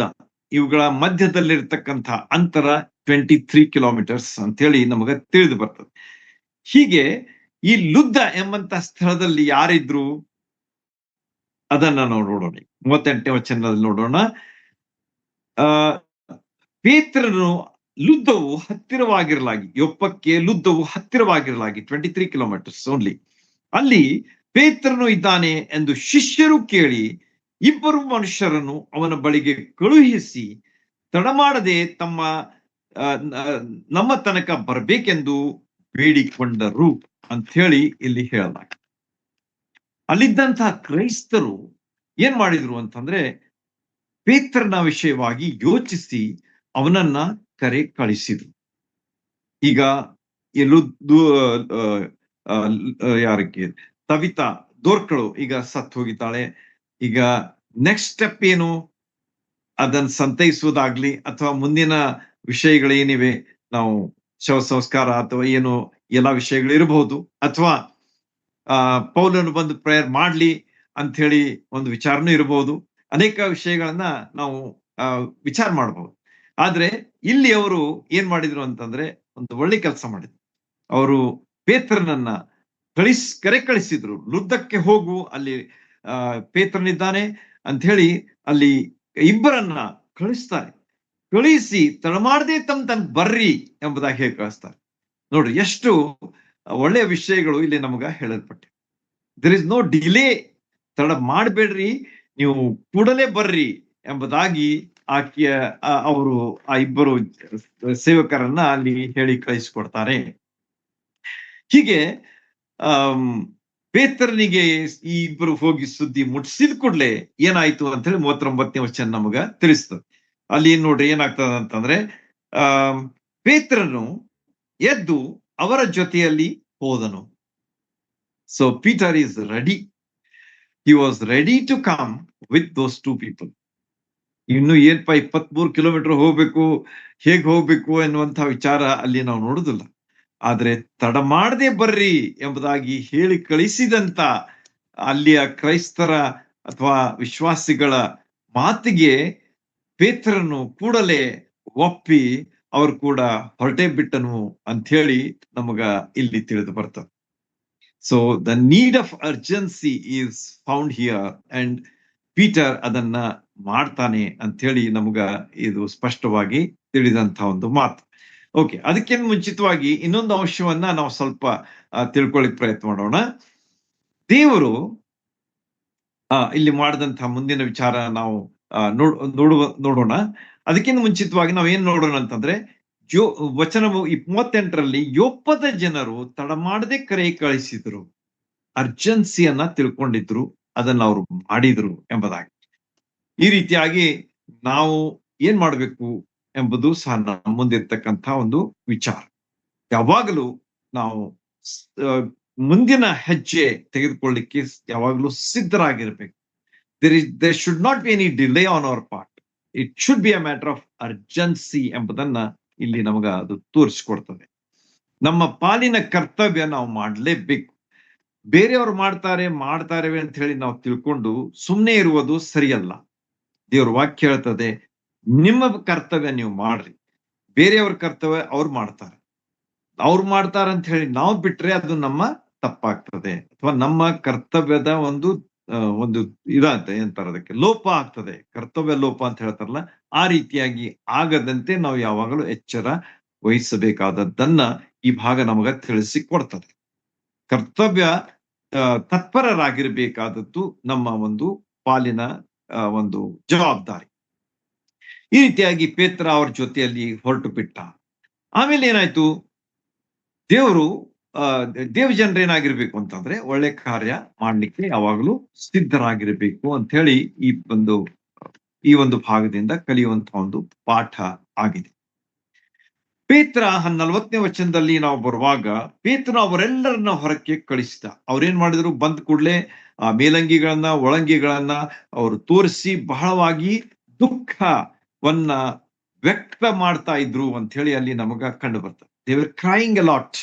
ಇವುಗಳ ಮಧ್ಯದಲ್ಲಿರ್ತಕ್ಕಂಥ ಅಂತರ 23 ಕಿಲೋಮೀಟರ್ಸ್ ಅಂತ ಹೇಳಿ ನಮಗ ತಿಳಿದು ಬರ್ತದೆ. ಹೀಗೆ ಈ ಲುದ್ದ ಎಂಬಂತ ಸ್ಥಳದಲ್ಲಿ ಯಾರಿದ್ರು ಅದನ್ನ ನಾವು ನೋಡೋಣ. 38ನೇ ವಚನದಲ್ಲಿ ನೋಡೋಣ. ಪೇತ್ರನು ಲುದ್ದವು ಹತ್ತಿರವಾಗಿರಲಾಗಿ, ಯೊಪ್ಪಕ್ಕೆ ಲುದ್ದವು ಹತ್ತಿರವಾಗಿರಲಾಗಿ 23 ಕಿಲೋಮೀಟರ್ಸ್ ಓನ್ಲಿ. ಅಲ್ಲಿ ಪೇತ್ರನು ಇದ್ದಾನೆ ಎಂದು ಶಿಷ್ಯರು ಕೇಳಿ 2 ಮನುಷ್ಯರನ್ನು ಅವನ ಬಳಿಗೆ ಕಳುಹಿಸಿ ತಡಮಾಡದೆ ನಮ್ಮ ತನಕ ಬರ್ಬೇಕೆಂದು ಬೇಡಿಕೊಂಡರು ಅಂತ ಹೇಳಿ ಇಲ್ಲಿ ಹೇಳಲಾಗಿದೆ. ಅಲ್ಲಿದ್ದಂತಹ ಕ್ರೈಸ್ತರು ಏನ್ ಮಾಡಿದ್ರು ಅಂತಂದ್ರೆ ಪೇತ್ರನ ವಿಷಯವಾಗಿ ಯೋಚಿಸಿ ಅವನನ್ನ ಕರೆ ಕಳಿಸಿದ್ರು. ಈಗ ಎಲ್ಲೂ ಯಾರಿಗೆ ತವಿತಾ ದೋರ್ಕಳು ಈಗ ಸತ್ತು ಹೋಗಿದ್ದಾಳೆ. ಈಗ ನೆಕ್ಸ್ಟ್ ಸ್ಟೆಪ್ ಏನು? ಅದನ್ನ ಸಂತೈಸುವುದಾಗ್ಲಿ ಅಥವಾ ಮುಂದಿನ ವಿಷಯಗಳೇನಿವೆ, ನಾವು ಶವ ಸಂಸ್ಕಾರ ಅಥವಾ ಏನು ಎಲ್ಲಾ ವಿಷಯಗಳು ಇರಬಹುದು, ಅಥವಾ ಪೌಲನು ಬಂದು ಪ್ರೇಯರ್ ಮಾಡ್ಲಿ ಅಂತ ಹೇಳಿ ಒಂದು ವಿಚಾರನೂ ಇರಬಹುದು. ಅನೇಕ ವಿಷಯಗಳನ್ನ ನಾವು ವಿಚಾರ ಮಾಡಬಹುದು. ಆದ್ರೆ ಇಲ್ಲಿ ಅವರು ಏನ್ ಮಾಡಿದ್ರು ಅಂತಂದ್ರೆ ಒಂದು ಒಳ್ಳೆ ಕೆಲಸ ಮಾಡಿದ್ರು. ಅವರು ಪೇತ್ರನನ್ನ ಕರೆ ಕಳಿಸಿದ್ರು. ಲುದ್ದಕ್ಕೆ ಹೋಗು, ಅಲ್ಲಿ ಪೇತ್ರನಿದ್ದಾನೆ ಅಂತ ಹೇಳಿ ಅಲ್ಲಿ ಇಬ್ಬರನ್ನ ಕಳಿಸ್ತಾರೆ. ಕಳಿಸಿ ತಡಮಾಡದೆ ತನ್ ಬರ್ರಿ ಎಂಬುದಾಗಿ ಹೇಳಿ ಕಳಿಸ್ತಾರೆ. ನೋಡ್ರಿ, ಎಷ್ಟು ಒಳ್ಳೆಯ ವಿಷಯಗಳು ಇಲ್ಲಿ ನಮಗ ಹೇಳಲ್ಪಟ್ಟೆ. There is no delay. ತಡ ಮಾಡಬೇಡ್ರಿ, ನೀವು ಕೂಡಲೇ ಬರ್ರಿ ಎಂಬುದಾಗಿ ಆಕೆಯ ಅವರು ಆ ಇಬ್ಬರು ಸೇವಕರನ್ನ ಅಲ್ಲಿ ಹೇಳಿ ಕಳಿಸಿಕೊಡ್ತಾರೆ. ಹೀಗೆ ಪೇತ್ರನಿಗೆ ಈ ಇಬ್ಬರು ಹೋಗಿ ಸುದ್ದಿ ಮುಟ್ಟಿಸಿದ ಕೂಡಲೇ ಏನಾಯ್ತು ಅಂತ ಹೇಳಿ 39ನೇ ವಚನ ನಮಗ ತಿಳಿಸ್ತದೆ. ಅಲ್ಲಿ ನೋಡ್ರಿ ಏನಾಗ್ತದ ಅಂತಂದ್ರೆ, ಪೇತ್ರನು ಎದ್ದು ಅವರ ಜೊತೆಯಲ್ಲಿ ಹೋದನು. So Peter is ready. He was ready to come with those two people. ಇನ್ನು ಏನ್ಪಾ 23 ಕಿಲೋಮೀಟರ್ ಹೋಗ್ಬೇಕು, ಹೇಗ್ ಹೋಗ್ಬೇಕು ಎನ್ನುವಂತಹ ವಿಚಾರ ಅಲ್ಲಿ ನಾವು ನೋಡುದಿಲ್ಲ. ಆದ್ರೆ ತಡ ಮಾಡದೆ ಬರ್ರಿ ಎಂಬುದಾಗಿ ಹೇಳಿ ಕಳಿಸಿದಂತ ಅಲ್ಲಿಯ ಕ್ರೈಸ್ತರ ಅಥವಾ ವಿಶ್ವಾಸಿಗಳ ಮಾತಿಗೆ ಪೇತ್ರನು ಕೂಡಲೇ ಒಪ್ಪಿ ಅವರು ಕೂಡ ಹೊರಟೆ ಬಿಟ್ಟನು ಅಂತ ಹೇಳಿ ನಮಗ ಇಲ್ಲಿ ತಿಳಿದು ಬರ್ತದೆ. So the need of urgency is found here and Peter ಅದನ್ನ ಮಾಡ್ತಾನೆ ಅಂತ ಹೇಳಿ ನಮಗ ಇದು ಸ್ಪಷ್ಟವಾಗಿ ತಿಳಿದಂತ ಒಂದು ಮಾತು. ಓಕೆ, ಅದಕ್ಕಿಂತ ಮುಂಚಿತವಾಗಿ ಇನ್ನೊಂದು ಅಂಶವನ್ನ ನಾವು ಸ್ವಲ್ಪ ತಿಳ್ಕೊಳ್ಳಿಕ್ ಪ್ರಯತ್ನ ಮಾಡೋಣ. ದೇವರು ಇಲ್ಲಿ ಮಾಡಿದಂತಹ ಮುಂದಿನ ವಿಚಾರ ನಾವು ನೋಡೋಣ. ಅದಕ್ಕಿಂತ ಮುಂಚಿತವಾಗಿ ನಾವು ಏನ್ ನೋಡೋಣ ಅಂತಂದ್ರೆ, ವಚನ 38ರಲ್ಲಿ ಯೊಪ್ಪದ ಜನರು ತಡ ಮಾಡದೆ ಕರೆ ಕಳಿಸಿದ್ರು, ಅರ್ಜೆನ್ಸಿಯನ್ನ ತಿಳ್ಕೊಂಡಿದ್ರು, ಅದನ್ನ ಅವರು ಮಾಡಿದ್ರು ಎಂಬುದಾಗಿ. ಈ ರೀತಿಯಾಗಿ ನಾವು ಏನ್ ಮಾಡ್ಬೇಕು ಎಂಬುದು ಸಹ ನಮ್ಮ ಮುಂದಿರ್ತಕ್ಕಂಥ ಒಂದು ವಿಚಾರ. ಯಾವಾಗಲೂ ನಾವು ಮುಂದಿನ ಹೆಜ್ಜೆ ತೆಗೆದುಕೊಳ್ಳಿಕ್ಕೆ ಯಾವಾಗಲೂ ಸಿದ್ಧರಾಗಿರ್ಬೇಕು. There should not be any delay on our part. It should be a matter of urgency ಎಂಬುದನ್ನ ಇಲ್ಲಿ ನಮಗ ಅದು ತೋರಿಸಿಕೊಡ್ತದೆ. ನಮ್ಮ ಪಾಲಿನ ಕರ್ತವ್ಯ ನಾವು ಮಾಡಲೇಬೇಕು. ಬೇರೆಯವರು ಮಾಡ್ತಾರೆ ಅಂತ ಹೇಳಿ ನಾವು ತಿಳ್ಕೊಂಡು ಸುಮ್ಮನೆ ಇರುವುದು ಸರಿಯಲ್ಲ. ದೇವ್ರ ವಾಕ್ಯ ಹೇಳ್ತದೆ, ನಿಮ್ಮ ಕರ್ತವ್ಯ ನೀವು ಮಾಡ್ರಿ, ಬೇರೆಯವ್ರ ಕರ್ತವ್ಯ ಅವ್ರು ಮಾಡ್ತಾರೆ ಅಂತ ಹೇಳಿ ನಾವು ಬಿಟ್ರೆ ಅದು ನಮ್ಮ ತಪ್ಪಾಗ್ತದೆ, ಅಥವಾ ನಮ್ಮ ಕರ್ತವ್ಯದ ಒಂದು ಅದಕ್ಕೆ ಲೋಪ ಆಗ್ತದೆ. ಕರ್ತವ್ಯ ಲೋಪ ಅಂತ ಹೇಳ್ತಾರಲ್ಲ, ಆ ರೀತಿಯಾಗಿ ಆಗದಂತೆ ನಾವು ಯಾವಾಗಲೂ ಎಚ್ಚರ ವಹಿಸಬೇಕಾದದ್ದನ್ನ ಈ ಭಾಗ ನಮಗ ತಿಳಿಸಿ ಕೊಡ್ತದೆ. ಕರ್ತವ್ಯ ತತ್ಪರರಾಗಿರ್ಬೇಕಾದದ್ದು ನಮ್ಮ ಒಂದು ಪಾಲಿನ ಒಂದು ಜವಾಬ್ದಾರಿ. ಈ ರೀತಿಯಾಗಿ ಪೇತ್ರ ಅವ್ರ ಜೊತೆಯಲ್ಲಿ ಹೊರಟು ಬಿಟ್ಟ. ಆಮೇಲೆ ಏನಾಯ್ತು, ದೇವ ಜನರೇನಾಗಿರ್ಬೇಕು ಅಂತಂದ್ರೆ ಒಳ್ಳೆ ಕಾರ್ಯ ಮಾಡ್ಲಿಕ್ಕೆ ಯಾವಾಗಲೂ ಸಿದ್ಧರಾಗಿರ್ಬೇಕು ಅಂತ ಹೇಳಿ ಈ ಒಂದು ಭಾಗದಿಂದ ಕಲಿಯುವಂತಹ ಒಂದು ಪಾಠ ಆಗಿದೆ. ಪೇತ್ರ 40ನೇ ವಚನದಲ್ಲಿ ನಾವು ಬರುವಾಗ, ಪೇತ್ರ ಅವರೆಲ್ಲರನ್ನ ಹೊರಕ್ಕೆ ಕಳಿಸಿದ. ಅವ್ರೇನ್ ಮಾಡಿದ್ರು, ಬಂದ ಕೂಡಲೇ ಆ ಮೇಲಂಗಿಗಳನ್ನ ಒಳಂಗಿಗಳನ್ನ ಅವರು ತೋರಿಸಿ ಬಹಳವಾಗಿ ದುಃಖವನ್ನ ವ್ಯಕ್ತ ಮಾಡ್ತಾ ಇದ್ರು ಅಂತ ಹೇಳಿ ಅಲ್ಲಿ ನಮಗ ಕಂಡು ಬರ್ತದೆ. They were crying a lot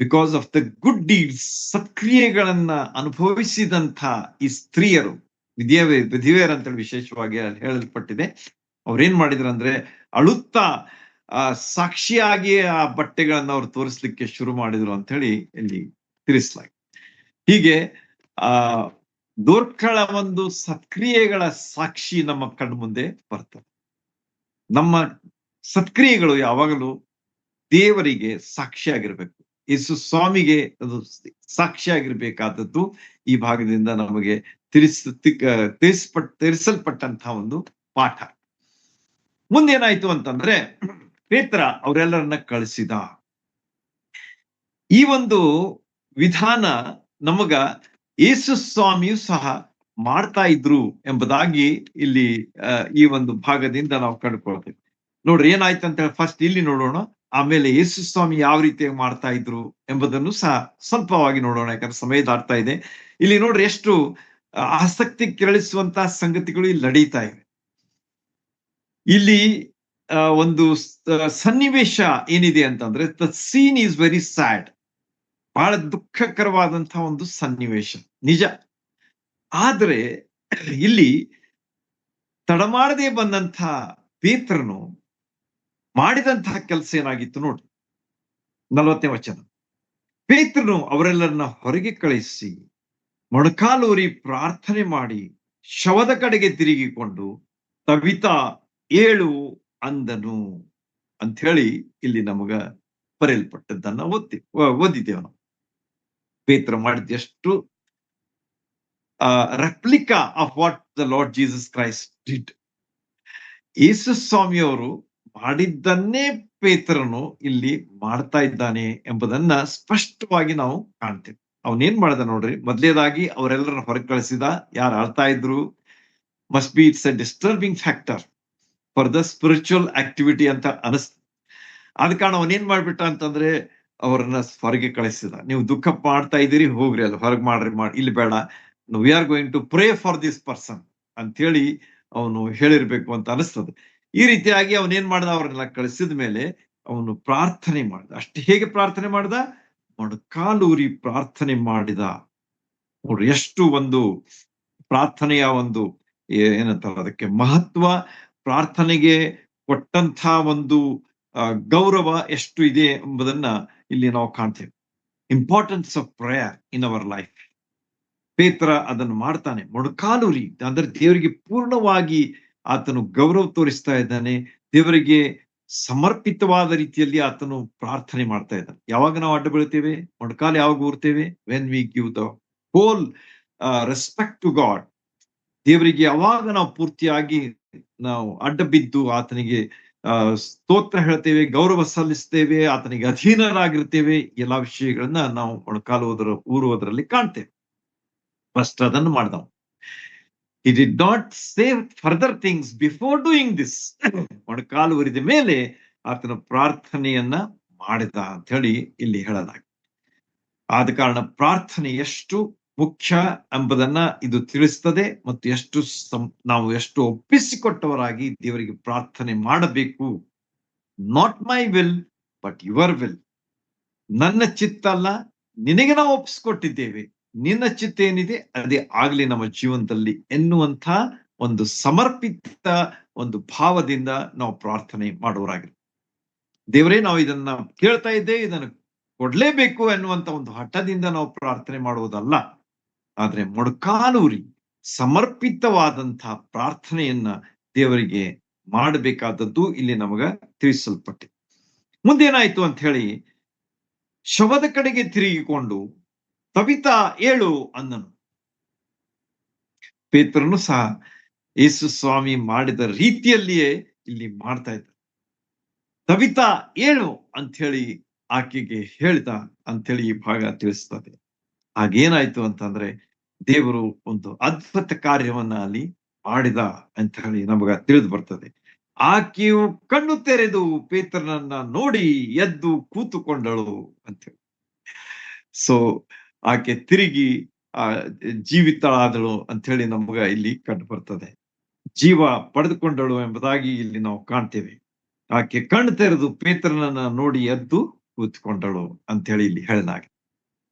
because of the good deeds. ಸತ್ಕ್ರಿಯೆಗಳನ್ನ ಅನುಭವಿಸಿದಂಥ ಈ ಸ್ತ್ರೀಯರು, ವಿಧಿವೆಯರ್ ಅಂತೇಳಿ ವಿಶೇಷವಾಗಿ ಹೇಳಲ್ಪಟ್ಟಿದೆ. ಅವ್ರೇನ್ ಮಾಡಿದ್ರು ಅಂದ್ರೆ ಅಳುತ್ತಾ ಸಾಕ್ಷಿಯಾಗಿ ಆ ಬಟ್ಟೆಗಳನ್ನ ಅವ್ರು ತೋರಿಸ್ಲಿಕ್ಕೆ ಶುರು ಮಾಡಿದ್ರು ಅಂತ ಹೇಳಿ ಇಲ್ಲಿ ತಿಳಿಸಲಾಗಿದೆ. ಹೀಗೆ ದೋರ್ಕಳ ಒಂದು ಸತ್ಕ್ರಿಯೆಗಳ ಸಾಕ್ಷಿ ನಮ್ಮ ಕಣ್ಣು ಮುಂದೆ ಬರ್ತದೆ. ನಮ್ಮ ಸತ್ಕ್ರಿಯೆಗಳು ಯಾವಾಗಲೂ ದೇವರಿಗೆ ಸಾಕ್ಷಿಯಾಗಿರ್ಬೇಕು, ಯೇಸು ಸ್ವಾಮಿಗೆ ಅದು ಸಾಕ್ಷಿಯಾಗಿರ್ಬೇಕಾದದ್ದು ಈ ಭಾಗದಿಂದ ನಮಗೆ ತಿಳಿಸಲ್ಪಟ್ಟಂತಹ ಒಂದು ಪಾಠ. ಮುಂದೇನಾಯ್ತು ಅಂತಂದ್ರೆ, ಪೇತ್ರ ಅವರೆಲ್ಲರನ್ನ ಕಳಿಸಿದ. ಈ ಒಂದು ವಿಧಾನ ನಮಗ ಯೇಸು ಸ್ವಾಮಿಯು ಸಹ ಮಾಡ್ತಾ ಇದ್ರು ಎಂಬುದಾಗಿ ಇಲ್ಲಿ ಈ ಒಂದು ಭಾಗದಿಂದ ನಾವು ಕಂಡುಕೊಳ್ತೇವೆ. ನೋಡ್ರಿ ಏನಾಯ್ತು ಅಂತ ಹೇಳಿ ಫಸ್ಟ್ ಇಲ್ಲಿ ನೋಡೋಣ, ಆಮೇಲೆ ಯೇಸು ಸ್ವಾಮಿ ಯಾವ ರೀತಿಯಾಗಿ ಮಾಡ್ತಾ ಇದ್ರು ಎಂಬುದನ್ನು ಸಹ ಸ್ವಲ್ಪವಾಗಿ ನೋಡೋಣ, ಯಾಕಂದ್ರೆ ಸಮಯ ದಾಟ್ತಾ ಇದೆ. ಇಲ್ಲಿ ನೋಡ್ರಿ ಎಷ್ಟು ಆಸಕ್ತಿ ಕೆರಳಿಸುವಂತಹ ಸಂಗತಿಗಳು ಇಲ್ಲಿ ನಡೀತಾ ಇವೆ. ಇಲ್ಲಿ ಒಂದು ಸನ್ನಿವೇಶ ಏನಿದೆ ಅಂತಂದ್ರೆ, the scene is very sad. ಬಹಳ ದುಃಖಕರವಾದಂತಹ ಒಂದು ಸನ್ನಿವೇಶ, ನಿಜ. ಆದ್ರೆ ಇಲ್ಲಿ ತಡಮಾಡದೆ ಬಂದಂತ ಪೇತ್ರನು ಮಾಡಿದಂತಹ ಕೆಲಸ ಏನಾಗಿತ್ತು ನೋಡಿ. 40ನೇ ವಚನ. ಪೇತ್ರನು ಅವರೆಲ್ಲರನ್ನ ಹೊರಗೆ ಕಳಿಸಿ ಮೊಣಕಾಲೂರಿ ಪ್ರಾರ್ಥನೆ ಮಾಡಿ ಶವದ ಕಡೆಗೆ ತಿರುಗಿಕೊಂಡು, ತಬಿತಾ ಏಳು ಅಂದನು ಅಂತ ಹೇಳಿ ಇಲ್ಲಿ ನಮಗ ಬರೆಯಲ್ಪಟ್ಟದ್ದನ್ನ ಓದಿದ್ದೇವೆ ನಾವು. ಪೇತ್ರ ಮಾಡಿದ ಎಷ್ಟು replica of what the Lord Jesus Christ did. ಯೇಸು ಸ್ವಾಮಿಯವರು ಮಾಡಿದ್ದನ್ನೇ ಪೇತ್ರನು ಇಲ್ಲಿ ಮಾಡ್ತಾ ಇದ್ದಾನೆ ಎಂಬುದನ್ನ ಸ್ಪಷ್ಟವಾಗಿ ನಾವು ಕಾಣ್ತೇವೆ. ಅವನೇನ್ ಮಾಡ್ದ ನೋಡ್ರಿ. ಮೊದಲೇದಾಗಿ ಅವರೆಲ್ಲರನ್ನ ಹೊರಗೆ ಕಳಿಸಿದ. ಯಾರು ಆಳ್ತಾ ಇದ್ರು, must be it's A disturbing factor for the spiritual activity ಅಂತ ಅನಿಸ್ತು. ಆದ ಕಾರಣ ಅವನೇನ್ ಮಾಡ್ಬಿಟ್ಟ ಅಂತಂದ್ರೆ ಅವರನ್ನ ಹೊರಗೆ ಕಳಿಸಿದ. ನೀವು ದುಃಖ ಮಾಡ್ತಾ ಇದ್ದೀರಿ, ಹೋಗ್ರಿ, ಅಲ್ಲಿ ಹೊರಗೆ ಮಾಡ್ರಿ, ಇಲ್ಲಿ ಬೇಡ, we are going to pray for this person ಅಂತ ಹೇಳಿ ಅವನು ಹೇಳಿರ್ಬೇಕು ಅಂತ ಅನಿಸ್ತದೆ. ಈ ರೀತಿಯಾಗಿ ಅವನೇನ್ ಮಾಡ್ದ, ಅವ್ರನ್ನೆಲ್ಲ ಕಳಿಸಿದ ಮೇಲೆ ಅವನು ಪ್ರಾರ್ಥನೆ ಮಾಡ್ದ. ಅಷ್ಟು ಹೇಗೆ ಪ್ರಾರ್ಥನೆ ಮಾಡ್ದ? ಮೊಣಕಾಲೂರಿ ಪ್ರಾರ್ಥನೆ ಮಾಡಿದ. ನೋಡ್ರಿ, ಎಷ್ಟು ಒಂದು ಪ್ರಾರ್ಥನೆಯ ಒಂದು ಏನಂತಾರೆ ಅದಕ್ಕೆ ಮಹತ್ವ, ಪ್ರಾರ್ಥನೆಗೆ ಕೊಟ್ಟಂತ ಒಂದು ಗೌರವ ಎಷ್ಟು ಇದೆ ಎಂಬುದನ್ನ ಇಲ್ಲಿ ನಾವು ಕಾಣ್ತೇವೆ. Importance of prayer in our life. ಪೇತ್ರ ಅದನ್ನು ಮಾಡ್ತಾನೆ. ಮೊಣಕಾಲೂರಿ ಅಂದ್ರೆ ದೇವರಿಗೆ ಪೂರ್ಣವಾಗಿ ಆತನು ಗೌರವ ತೋರಿಸ್ತಾ ಇದ್ದಾನೆ. ದೇವರಿಗೆ ಸಮರ್ಪಿತವಾದ ರೀತಿಯಲ್ಲಿ ಆತನು ಪ್ರಾರ್ಥನೆ ಮಾಡ್ತಾ ಇದ್ದಾನೆ. ಯಾವಾಗ ನಾವು ಅಡ್ಡ ಬೀಳ್ತೇವೆ, ಮೊಣಕಾಲು ಯಾವಾಗ ಊರ್ತೇವೆ? When we give the whole respect to God. ದೇವರಿಗೆ ಯಾವಾಗ ನಾವು ಪೂರ್ತಿಯಾಗಿ ನಾವು ಅಡ್ಡ ಬಿದ್ದು ಆತನಿಗೆ ಸ್ತೋತ್ರ ಹೇಳ್ತೇವೆ, ಗೌರವ ಸಲ್ಲಿಸ್ತೇವೆ, ಆತನಿಗೆ ಅಧೀನರಾಗಿರ್ತೇವೆ, ಎಲ್ಲಾ ವಿಷಯಗಳನ್ನ ನಾವು ಮೊಣಕಾಲು ಊರುವುದರಲ್ಲಿ ಕಾಣ್ತೇವೆ. ಫಸ್ಟ್ ಅದನ್ನು ಮಾಡ್ದವ. He did not say further things before doing this. ಮೊಣಕಾಲು ಊರಿದ ಮೇಲೆ ಆತನ ಪ್ರಾರ್ಥನೆಯನ್ನ ಮಾಡಿದ ಅಂತ ಹೇಳಿ ಇಲ್ಲಿ ಹೇಳಲಾಗಿದೆ. ಆದ ಕಾರಣ ಪ್ರಾರ್ಥನೆ ಎಷ್ಟು ಮುಖ್ಯ ಎಂಬುದನ್ನ ಇದು ತಿಳಿಸ್ತದೆ. ಮತ್ತು ನಾವು ಎಷ್ಟು ಒಪ್ಪಿಸಿಕೊಟ್ಟವರಾಗಿ ದೇವರಿಗೆ ಪ್ರಾರ್ಥನೆ ಮಾಡಬೇಕು. Not my will but your will. ನನ್ನ ಚಿತ್ತ ಅಲ್ಲ, ನಿನಗೆ ನಾವು ಒಪ್ಪಿಸಿಕೊಟ್ಟಿದ್ದೇವೆ, ನಿನ್ನ ಚಿತ್ತ ಏನಿದೆ ಅದೇ ಆಗ್ಲಿ ನಮ್ಮ ಜೀವನದಲ್ಲಿ ಎನ್ನುವಂತ ಒಂದು ಸಮರ್ಪಿತ ಒಂದು ಭಾವದಿಂದ ನಾವು ಪ್ರಾರ್ಥನೆ ಮಾಡುವರಾಗಿರ್ತೀವಿ. ದೇವರೇ, ನಾವು ಇದನ್ನ ಕೇಳ್ತಾ ಇದ್ದೇವೆ, ಇದನ್ನು ಕೊಡ್ಲೇಬೇಕು ಎನ್ನುವಂತ ಒಂದು ಹಠದಿಂದ ನಾವು ಪ್ರಾರ್ಥನೆ ಮಾಡುವುದಲ್ಲ. ಆದ್ರೆ ಮೊಣಕಾಲೂರಿ ಸಮರ್ಪಿತವಾದಂತಹ ಪ್ರಾರ್ಥನೆಯನ್ನ ದೇವರಿಗೆ ಮಾಡಬೇಕಾದದ್ದು ಇಲ್ಲಿ ನಮಗ ತಿಳಿಸಲ್ಪಟ್ಟಿದೆ. ಮುಂದೇನಾಯ್ತು ಅಂತ ಹೇಳಿ, ಶವದ ಕಡೆಗೆ ತಿರುಗಿಕೊಂಡು ತಬಿತಾ ಏಳು ಅಂದನು. ಪೇತ್ರನು ಸಹ ಯೇಸು ಸ್ವಾಮಿ ಮಾಡಿದ ರೀತಿಯಲ್ಲಿಯೇ ಇಲ್ಲಿ ಮಾಡ್ತಾ ಇದ್ದ. ತಬಿತಾ ಏಳು ಅಂತ ಹೇಳಿ ಆಕೆಗೆ ಹೇಳ್ದ ಅಂತ ಹೇಳಿ ಈ ಭಾಗ ತಿಳಿಸ್ತದೆ. ಹಾಗೇನಾಯ್ತು ಅಂತಂದ್ರೆ, ದೇವರು ಒಂದು ಅದ್ಭುತ ಕಾರ್ಯವನ್ನ ಅಲ್ಲಿ ಮಾಡಿದ ಅಂತ ಹೇಳಿ ನಮಗ ತಿಳಿದು ಬರ್ತದೆ. ಆಕೆಯು ಕಣ್ಣು ತೆರೆದು ಪೇತ್ರನನ್ನ ನೋಡಿ ಎದ್ದು ಕೂತುಕೊಂಡಳು ಅಂತ ಹೇಳಿ. ಸೊ ಆಕೆ ತಿರುಗಿ ಜೀವಿತಳಾದಳು ಅಂತ ಹೇಳಿ ನಮಗ ಇಲ್ಲಿ ಕಂಡು ಬರ್ತದೆ. ಜೀವ ಪಡೆದುಕೊಂಡಳು ಎಂಬುದಾಗಿ ಇಲ್ಲಿ ನಾವು ಕಾಣ್ತೇವೆ. ಆಕೆ ಕಣ್ಣು ತೆರೆದು ಪೇತ್ರನನ್ನ ನೋಡಿ ಎದ್ದು ಕೂತ್ಕೊಂಡಳು ಅಂತ ಹೇಳಿ ಇಲ್ಲಿ ಹೇಳಲಾಗಿದೆ.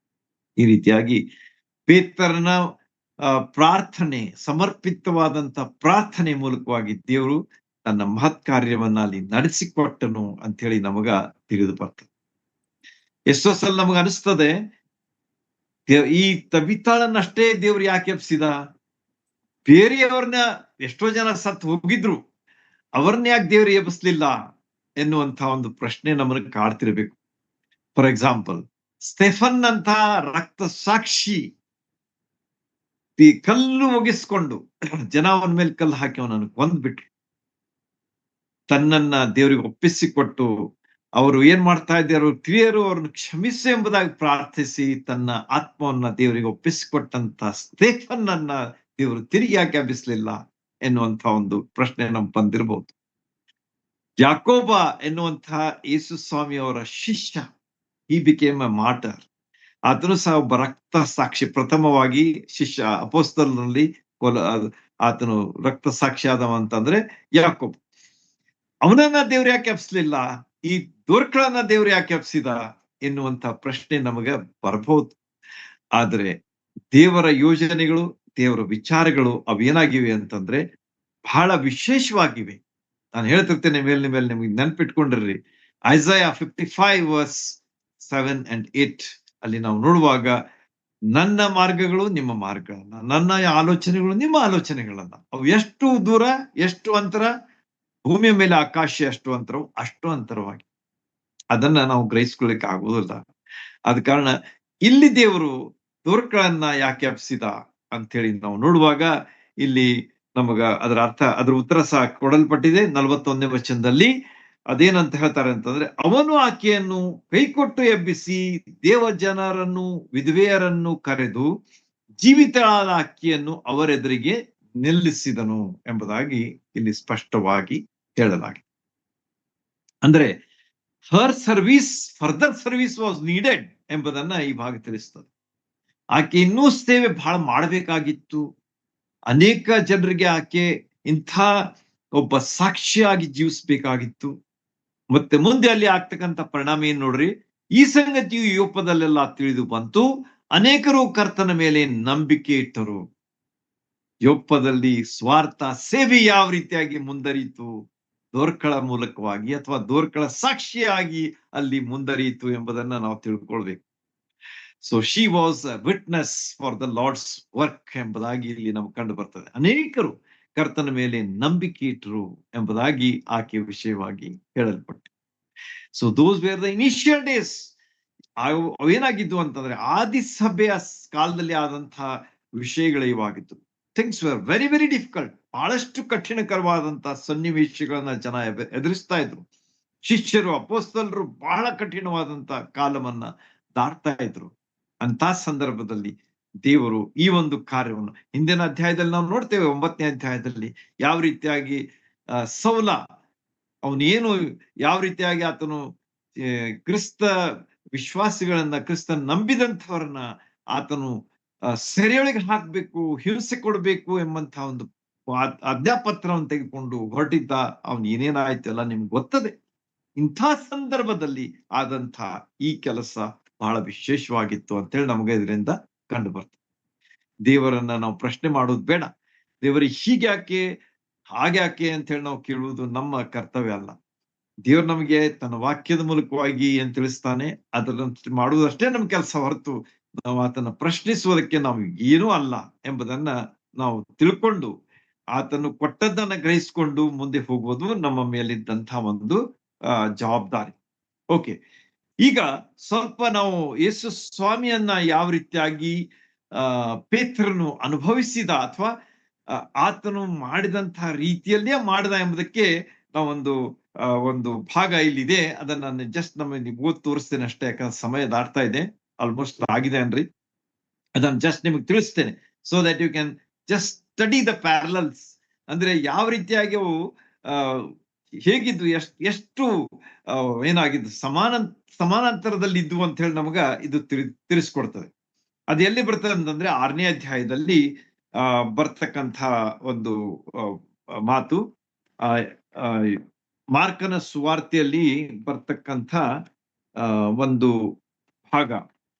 ಈ ರೀತಿಯಾಗಿ ಪೇತ್ರನ ಪ್ರಾರ್ಥನೆ, ಸಮರ್ಪಿತವಾದಂತ ಪ್ರಾರ್ಥನೆ ಮೂಲಕವಾಗಿ ದೇವರು ತನ್ನ ಮಹತ್ ಕಾರ್ಯವನ್ನ ಅಲ್ಲಿ ನಡೆಸಿಕೊಟ್ಟನು ಅಂತ ಹೇಳಿ ನಮಗ ತಿಳಿದು ಬರ್ತದೆ. ಎಷ್ಟೋ ಸಲ ನಮಗ ಅನಿಸ್ತದೆ, ಈ ತಬಿತಾಳನ್ನಷ್ಟೇ ದೇವ್ರು ಯಾಕೆ ಎಬ್ಸಿದ? ಬೇರೆಯವ್ರನ್ನ, ಎಷ್ಟೋ ಜನ ಸತ್ತು ಹೋಗಿದ್ರು, ಅವ್ರನ್ನ ಯಾಕೆ ದೇವ್ರು ಎಬ್ಬಿಸ್ಲಿಲ್ಲ ಎನ್ನುವಂತ ಒಂದು ಪ್ರಶ್ನೆ ನಮ್ಮನ್ನ ಕಾಡ್ತಿರ್ಬೇಕು. ಫಾರ್ ಎಕ್ಸಾಂಪಲ್, ಸ್ಟೆಫನ್ ಅಂತ ರಕ್ತ ಸಾಕ್ಷಿ ಕಲ್ಲು ಒಗಿಸ್ಕೊಂಡು ಜನ ಅವನ ಮೇಲೆ ಕಲ್ಲು ಹಾಕಿ ಅವನನ್ನು ಕೊಂದ್ಬಿಟ್ರು. ತನ್ನನ್ನ ದೇವರಿಗೆ ಒಪ್ಪಿಸಿಕೊಟ್ಟು ಅವರು ಏನ್ ಮಾಡ್ತಾ ಇದ್ದಾರೆ, ಕ್ರಿಯರು ಅವ್ರನ್ನ ಕ್ಷಮಿಸು ಎಂಬುದಾಗಿ ಪ್ರಾರ್ಥಿಸಿ ತನ್ನ ಆತ್ಮವನ್ನ ದೇವರಿಗೆ ಒಪ್ಪಿಸಿಕೊಟ್ಟಂತ ಸ್ಟೆಫನ್ ಅನ್ನ ದೇವರು ತಿರುಗಿ ಯಾಕೆ ಎಬ್ಬಿಸ್ಲಿಲ್ಲ ಎನ್ನುವಂತ ಒಂದು ಪ್ರಶ್ನೆ ನಮ್ ಬಂದಿರಬಹುದು. ಯಾಕೋಬ ಎನ್ನುವಂತಹ ಯೇಸು ಸ್ವಾಮಿ ಅವರ ಶಿಷ್ಯ, he became a martyr. ಆತನು ಸಹ ಒಬ್ಬ ರಕ್ತ ಸಾಕ್ಷಿ. ಪ್ರಥಮವಾಗಿ ಶಿಷ್ಯ ಅಪೊಸ್ತಲನಲ್ಲಿ ಆತನು ರಕ್ತ ಸಾಕ್ಷಿ ಆದವ ಅಂತಂದ್ರೆ ಯಾಕೋಬ. ಅವನನ್ನ ದೇವ್ರು ಯಾಕೆ ಎಬ್ಸ್ಲಿಲ್ಲ, ಈ ದೋರ್ಕಳನ್ನ ದೇವ್ರು ಯಾಕೆ ಎಬ್ಸಿದ ಎನ್ನುವಂತ ಪ್ರಶ್ನೆ ನಮಗೆ ಬರ್ಬಹುದು. ಆದ್ರೆ ದೇವರ ಯೋಜನೆಗಳು, ದೇವರ ವಿಚಾರಗಳು ಅವೇನಾಗಿವೆ ಅಂತಂದ್ರೆ ಬಹಳ ವಿಶೇಷವಾಗಿವೆ. ನಾನು ಹೇಳ್ತಿರ್ತೇನೆ ಮೇಲಿನ ಮೇಲೆ, ನಿಮಗೆ ನೆನ್ಪಿಟ್ಕೊಂಡಿರ್ರಿ. ಐಸಾಯಾ 55 ವರ್ಸ್ 7 and 8 ಅಲ್ಲಿ ನಾವು ನೋಡುವಾಗ, ನನ್ನ ಮಾರ್ಗಗಳು ನಿಮ್ಮ ಮಾರ್ಗಗಳನ್ನ, ನನ್ನ ಆಲೋಚನೆಗಳು ನಿಮ್ಮ ಆಲೋಚನೆಗಳನ್ನ, ಅವು ಎಷ್ಟು ದೂರ, ಎಷ್ಟು ಅಂತರ, ಭೂಮಿಯ ಮೇಲೆ ಆಕಾಶ ಎಷ್ಟು ಅಂತರವು ಅಷ್ಟು ಅಂತರವಾಗಿ, ಅದನ್ನ ನಾವು ಗ್ರಹಿಸ್ಕೊಳ್ಳಿಕ್ಕೆ ಆಗುವುದಿಲ್ಲ. ಆದ ಕಾರಣ ಇಲ್ಲಿ ದೇವರು ದೋರ್ಕಳನ್ನ ಯಾಕೆ ಹಬ್ಸಿದ ಅಂತ ಹೇಳಿ ನಾವು ನೋಡುವಾಗ, ಇಲ್ಲಿ ನಮಗ ಅದರ ಅರ್ಥ, ಅದರ ಉತ್ತರ ಸಹ ಕೊಡಲ್ಪಟ್ಟಿದೆ 41ನೇ ವಚನದಲ್ಲಿ. ಅದೇನಂತ ಹೇಳ್ತಾರೆ ಅಂತಂದ್ರೆ, ಅವನು ಆಕೆಯನ್ನು ಕೈಕೊಟ್ಟು ಎಬ್ಬಿಸಿ ದೇವ ಜನರನ್ನು ವಿಧವೆಯರನ್ನು ಕರೆದು ಜೀವಿತಳಾದ ಆಕೆಯನ್ನು ಅವರೆದುರಿಗೆ ನಿಲ್ಲಿಸಿದನು ಎಂಬುದಾಗಿ ಇಲ್ಲಿ ಸ್ಪಷ್ಟವಾಗಿ ಹೇಳಲಾಗಿದೆ. ಅಂದ್ರೆ ಫರ್ದರ್ ಸರ್ವಿಸ್ ವಾಸ್ ನೀಡೆಡ್ ಎಂಬುದನ್ನ ಈ ಭಾಗ ತಿಳಿಸ್ತದೆ. ಆಕೆ ಇನ್ನೂ ಸೇವೆ ಬಹಳ ಮಾಡಬೇಕಾಗಿತ್ತು. ಅನೇಕ ಜನರಿಗೆ ಆಕೆ ಇಂಥ ಒಬ್ಬ ಸಾಕ್ಷಿಯಾಗಿ ಜೀವಿಸ್ಬೇಕಾಗಿತ್ತು. ಮತ್ತೆ ಮುಂದೆ ಅಲ್ಲಿ ಆಗ್ತಕ್ಕಂಥ ಪರಿಣಾಮ ಏನ್ ನೋಡ್ರಿ, ಈ ಸಂಗತಿಯು ಯೋಪದಲ್ಲೆಲ್ಲ ತಿಳಿದು ಬಂತು, ಅನೇಕರು ಕರ್ತನ ಮೇಲೆ ನಂಬಿಕೆ ಇಟ್ಟರು. ಯೋಪ್ಪದಲ್ಲಿ ಸ್ವಾರ್ಥ ಸೇವೆ ಯಾವ ರೀತಿಯಾಗಿ ಮುಂದರಿಯಿತು, ದೋರ್ಕಳ ಮೂಲಕವಾಗಿ ಅಥವಾ ದೋರ್ಕಳ ಸಾಕ್ಷಿಯಾಗಿ ಅಲ್ಲಿ ಮುಂದರಿಯಿತು ಎಂಬುದನ್ನ ನಾವು ತಿಳ್ಕೊಳ್ಬೇಕು. So she was a witness for the Lord's work ಎಂಬುದಾಗಿ ಇಲ್ಲಿ ನಮ್ಗೆ ಕಂಡು ಬರ್ತದೆ. ಅನೇಕರು ಕರ್ತನ ಮೇಲೆ ನಂಬಿಕೆ ಇಟ್ಟರು ಎಂಬುದಾಗಿ ಆಕೆ ವಿಷಯವಾಗಿ ಹೇಳಲ್ಪಟ್ಟು. So those were the initial days. ಅವೇನಾಗಿದ್ದು ಅಂತಂದ್ರೆ ಆದಿ ಸಭೆಯ ಕಾಲದಲ್ಲಿ ಆದಂತಹ ವಿಷಯಗಳು ಇವಾಗಿತ್ತು. Things were very very difficult. ಬಹಳಷ್ಟು ಕಠಿಣಕರವಾದಂತಹ ಸನ್ನಿವೇಶಗಳನ್ನ ಜನ ಎದುರಿಸ್ತಾ ಇದ್ರು. ಶಿಷ್ಯರು, ಅಪೊಸ್ತಲರು ಬಹಳ ಕಠಿಣವಾದಂತಹ ಕಾಲವನ್ನ ದಾಟ್ತಾ ಇದ್ರು. ಅಂತ ಸಂದರ್ಭದಲ್ಲಿ ದೇವರು ಈ ಒಂದು ಕಾರ್ಯವನ್ನು ಹಿಂದಿನ ಅಧ್ಯಾಯದಲ್ಲಿ ನಾವು ನೋಡ್ತೇವೆ. 9ನೇ ಅಧ್ಯಾಯದಲ್ಲಿ ಯಾವ ರೀತಿಯಾಗಿ ಸೌಲ ಅವನೇನು ಯಾವ ರೀತಿಯಾಗಿ ಆತನು ಕ್ರಿಸ್ತ ವಿಶ್ವಾಸಿಗಳನ್ನ, ಕ್ರಿಸ್ತ ನಂಬಿದಂಥವ್ರನ್ನ ಆತನು ಸೆರೆಯೊಳಗೆ ಹಾಕ್ಬೇಕು, ಹಿಂಸೆ ಕೊಡ್ಬೇಕು ಎಂಬಂತಹ ಒಂದು ಆಜ್ಞಾಪತ್ರವನ್ನು ತೆಗೆದುಕೊಂಡು ಹೊರಟಿದ್ದ. ಅವನು ಏನೇನಾಯ್ತು ಎಲ್ಲ ನಿಮ್ಗೆ ಗೊತ್ತದೆ. ಇಂಥ ಸಂದರ್ಭದಲ್ಲಿ ಆದಂಥ ಈ ಕೆಲಸ ಬಹಳ ವಿಶೇಷವಾಗಿತ್ತು ಅಂತೇಳಿ ನಮಗೆ ಇದರಿಂದ ಕಂಡು ಬರ್ತದೆ. ದೇವರನ್ನ ನಾವು ಪ್ರಶ್ನೆ ಮಾಡೋದು ಬೇಡ. ದೇವರಿಗೆ ಹೀಗ್ಯಾಕೆ ಹಾಗ್ಯಾಕೆ ಅಂತ ಹೇಳಿ ನಾವು ಕೇಳುವುದು ನಮ್ಮ ಕರ್ತವ್ಯ ಅಲ್ಲ. ದೇವರು ನಮಗೆ ತನ್ನ ವಾಕ್ಯದ ಮೂಲಕವಾಗಿ ಏನ್ ತಿಳಿಸ್ತಾನೆ ಅದರಂತೆ ಮಾಡುವುದಷ್ಟೇ ನಮ್ಮ ಕೆಲಸ ಹೊರತು ನಾವು ಆತನ ಪ್ರಶ್ನಿಸುವುದಕ್ಕೆ ನಾವು ಏನೂ ಅಲ್ಲ ಎಂಬುದನ್ನ ನಾವು ತಿಳ್ಕೊಂಡು ಆತನು ಕೊಟ್ಟದ್ದನ್ನ ಗ್ರಹಿಸಿಕೊಂಡು ಮುಂದೆ ಹೋಗುವುದು ನಮ್ಮ ಮೇಲಿದ್ದಂತಹ ಒಂದು ಜವಾಬ್ದಾರಿ. ಓಕೆ, ಈಗ ಸ್ವಲ್ಪ ನಾವು ಯೇಸು ಸ್ವಾಮಿಯನ್ನ ಯಾವ ರೀತಿಯಾಗಿ ಪೇತ್ರನು ಅನುಭವಿಸಿದ ಅಥವಾ ಆತನು ಮಾಡಿದಂತಹ ರೀತಿಯಲ್ಲೇ ಮಾಡಿದ ಎಂಬುದಕ್ಕೆ ಒಂದು ಭಾಗ ಇಲ್ಲಿದೆ. ಅದನ್ನ ನಾನು ಜಸ್ಟ್ ನಮಗೆ ಓದ್ ತೋರಿಸ್ತೇನೆ ಅಷ್ಟೇ, ಯಾಕಂದ್ರೆ ಸಮಯ ದಾಟ್ತಾ ಇದೆ, ಆಲ್ಮೋಸ್ಟ್ ಆಗಿದೆ ಅನ್ರಿ. ಅದನ್ನ ಜಸ್ಟ್ ನಿಮಗೆ ತಿಳಿಸ್ತೇನೆ, so that you can just study the parallels. ಅಂದ್ರೆ ಯಾವ ರೀತಿಯಾಗಿ ಅವು ಹೇಗಿದ್ದು, ಎಷ್ಟು ಏನಾಗಿದ್ದು, ಸಮಾನಾಂತರದಲ್ಲಿ ಇದ್ವು ಅಂತ ಹೇಳಿ ನಮಗ ಇದು ತಿಳಿಸ್ಕೊಡ್ತದೆ. ಅದು ಎಲ್ಲಿ ಬರ್ತದೆ ಅಂತಂದ್ರೆ 6ನೇ ಅಧ್ಯಾಯದಲ್ಲಿ ಬರ್ತಕ್ಕಂಥ ಒಂದು ಮಾತು, ಮಾರ್ಕನ ಸುವಾರ್ತೆಯಲ್ಲಿ ಬರ್ತಕ್ಕಂಥ ಒಂದು ಭಾಗ.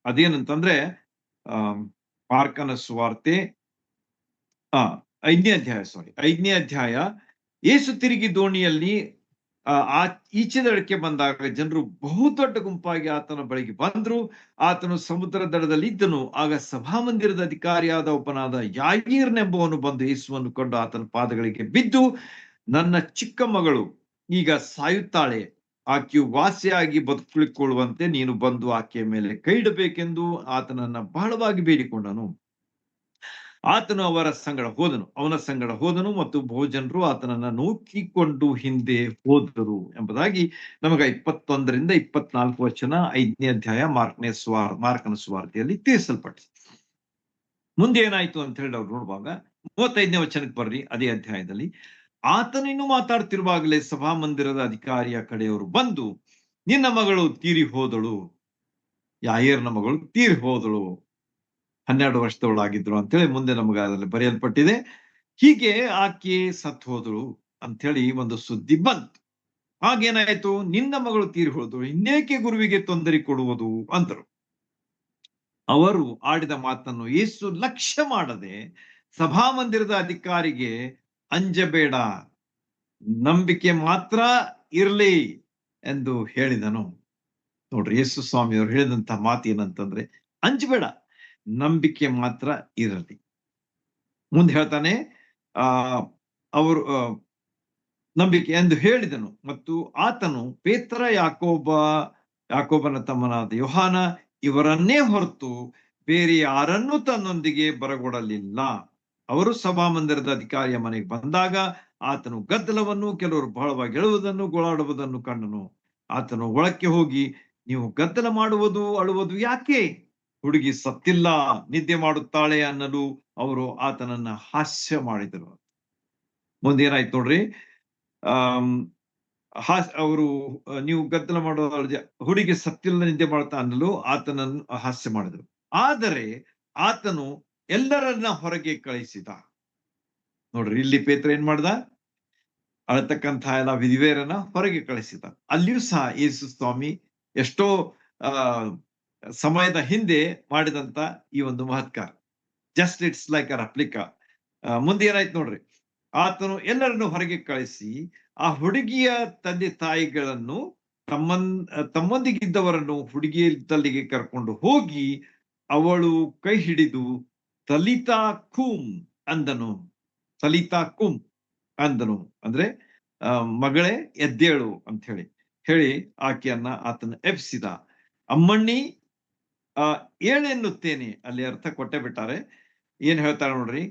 ಅದೇನಂತಂದ್ರೆ ಮಾರ್ಕನ ಸುವಾರ್ತೆ 5ನೇ ಅಧ್ಯಾಯ. ಯೇಸು ತಿರುಗಿ ದೋಣಿಯಲ್ಲಿ ಈಚೆ ದಡಕ್ಕೆ ಬಂದಾಗ ಜನರು ಬಹುದೊಡ್ಡ ಗುಂಪಾಗಿ ಆತನ ಬಳಿಗೆ ಬಂದ್ರು. ಆತನು ಸಮುದ್ರ ದಡದಲ್ಲಿ ಇದ್ದನು. ಆಗ ಸಭಾಮಂದಿರದ ಅಧಿಕಾರಿಯಾದ ಒಬ್ಬನಾದ ಯಾಯೀರನೆಂಬುವನು ಬಂದು ಯೇಸುವನ್ನು ಕೊಂಡು ಆತನ ಪಾದಗಳಿಗೆ ಬಿದ್ದು, ನನ್ನ ಚಿಕ್ಕ ಮಗಳು ಈಗ ಸಾಯುತ್ತಾಳೆ, ಆಕೆಯು ವಾಸಿಯಾಗಿ ಬದುಕುಳಿಕೊಳ್ಳುವಂತೆ ನೀನು ಬಂದು ಆಕೆಯ ಮೇಲೆ ಕೈ ಇಡಬೇಕೆಂದು ಆತನನ್ನ ಬಹಳವಾಗಿ ಬೇಡಿಕೊಂಡನು. ಆತನು ಅವನ ಸಂಗಡ ಹೋದನು ಮತ್ತು ಬಹುಜನರು ಆತನನ್ನ ನೂಕಿಕೊಂಡು ಹಿಂದೆ ಹೋದರು ಎಂಬುದಾಗಿ ನಮಗ 21ರಿಂದ 24 ವಚನ 5ನೇ ಅಧ್ಯಾಯ ಮಾರ್ಕನ ಸುವಾರ್ತೆಯಲ್ಲಿ ತಿಳಿಸಲ್ಪಟ್ಟಿದೆ. ಮುಂದೆ ಏನಾಯ್ತು ಅಂತ ಹೇಳಿ ಅವ್ರು ನೋಡುವಾಗ 35ನೇ ವಚನಕ್ಕೆ ಬರ್ರಿ. ಅದೇ ಅಧ್ಯಾಯದಲ್ಲಿ ಆತನಿನ್ನು ಮಾತಾಡ್ತಿರುವಾಗಲೇ ಸಭಾಮಂದಿರದ ಅಧಿಕಾರಿಯ ಕಡೆಯವರು ಬಂದು, ನಿನ್ನ ಮಗಳು ತೀರಿ ಹೋದಳು, ಯಾಯೀರನ ಮಗಳು ತೀರಿ ಹೋದಳು, 12 ವರ್ಷದವಳಾಗಿದ್ರು ಅಂತೇಳಿ ಮುಂದೆ ನಮಗೆ ಅದರಲ್ಲಿ ಬರೆಯಲ್ಪಟ್ಟಿದೆ. ಹೀಗೆ ಆಕೆ ಸತ್ತು ಹೋದಳು ಅಂಥೇಳಿ ಒಂದು ಸುದ್ದಿ ಬಂತು. ಆಗೇನಾಯ್ತು, ನಿನ್ನ ಮಗಳು ತೀರಿ ಹೋದಳು, ಇನ್ನೇಕೆ ಗುರುವಿಗೆ ತೊಂದರೆ ಕೊಡುವುದು ಅಂದರು. ಅವರು ಆಡಿದ ಮಾತನ್ನು ಯೇಸು ಲಕ್ಷ್ಯ ಮಾಡದೆ ಸಭಾಮಂದಿರದ ಅಧಿಕಾರಿಗೆ ಅಂಜಬೇಡ, ನಂಬಿಕೆ ಮಾತ್ರ ಇರ್ಲಿ ಎಂದು ಹೇಳಿದನು. ನೋಡ್ರಿ, ಯೇಸು ಸ್ವಾಮಿಯವರು ಹೇಳಿದಂತ ಮಾತು ಏನಂತಂದ್ರೆ, ಅಂಜಬೇಡ, ನಂಬಿಕೆ ಮಾತ್ರ ಇರಲಿ. ಮುಂದೆ ಹೇಳ್ತಾನೆ, ಆ ಅವರು ನಂಬಿಕೆ ಎಂದು ಹೇಳಿದನು. ಮತ್ತು ಆತನು ಪೇತ್ರ, ಯಾಕೋಬನ ತಮ್ಮನಾದ ಯೋಹಾನ ಇವರನ್ನೇ ಹೊರತು ಬೇರೆ ಯಾರನ್ನೂ ತನ್ನೊಂದಿಗೆ ಬರಗೊಡಲಿಲ್ಲ. ಅವರು ಸಭಾಮಂದಿರದ ಅಧಿಕಾರಿಯ ಮನೆಗೆ ಬಂದಾಗ ಆತನು ಗದ್ದಲವನ್ನು, ಕೆಲವರು ಬಹಳವಾಗಿ ಹೇಳುವುದನ್ನು, ಗೋಳಾಡುವುದನ್ನು ಕಂಡನು. ಆತನು ಒಳಕ್ಕೆ ಹೋಗಿ, ನೀವು ಗದ್ದಲ ಮಾಡುವುದು, ಅಳುವುದು ಯಾಕೆ? ಹುಡುಗಿ ಸತ್ತಿಲ್ಲ, ನಿದ್ದೆ ಮಾಡುತ್ತಾಳೆ ಅನ್ನಲು ಅವರು ಆತನನ್ನ ಹಾಸ್ಯ ಮಾಡಿದರು. ಮುಂದೇನಾಯ್ತು ನೋಡ್ರಿ, ಅವರು ನೀವು ಗದ್ದಲ ಮಾಡುವ, ಹುಡುಗಿ ಸತ್ತಿಲ್ಲ, ನಿದ್ದೆ ಮಾಡ್ತಾ ಅನ್ನಲು ಆತನನ್ನು ಹಾಸ್ಯ ಮಾಡಿದರು. ಆದರೆ ಆತನು ಎಲ್ಲರನ್ನ ಹೊರಗೆ ಕಳಿಸಿದ. ನೋಡ್ರಿ, ಇಲ್ಲಿ ಪೇತ್ರ ಏನ್ ಮಾಡ್ದ? ಅಳತಕ್ಕಂಥ ಎಲ್ಲ ವಿಧಿವೇರನ್ನ ಹೊರಗೆ ಕಳಿಸಿದ. ಅಲ್ಲಿಯೂ ಸಹ ಯೇಸು ಸ್ವಾಮಿ ಎಷ್ಟೋ ಸಮಯದ ಹಿಂದೆ ಮಾಡಿದಂತ ಈ ಒಂದು ಮಹತ್ಕಾರ, just it's like a replica. ಮುಂದೆ ಏನಾಯ್ತು ನೋಡ್ರಿ, ಆತನು ಎಲ್ಲರನ್ನು ಹೊರಗೆ ಕಳಿಸಿ ಆ ಹುಡುಗಿಯ ತಂದೆ ತಾಯಿಗಳನ್ನು ತಮ್ಮೊಂದಿಗಿದ್ದವರನ್ನು ಹುಡುಗಿಯ ತಲ್ಲಿಗೆ ಕರ್ಕೊಂಡು ಹೋಗಿ ಅವಳು ಕೈ ಹಿಡಿದು ತಲಿತಾ ಕೂಮ್ ಅಂದನು. ತಲಿತಾ ಕೂಮ್ ಅಂದನು ಅಂದ್ರೆ ಮಗಳೇ ಎದ್ದೇಳು ಅಂತ ಹೇಳಿ ಆಕೆಯನ್ನ ಆತನ ಎಬ್ಸಿದ. ಅಮ್ಮಣ್ಣಿ ಏಳೆನ್ನುತ್ತೇನೆ, ಅಲ್ಲಿ ಅರ್ಥ ಕೊಟ್ಟೆ ಬಿಟ್ಟಾರೆ. ಏನ್ ಹೇಳ್ತಾರೆ ನೋಡ್ರಿ,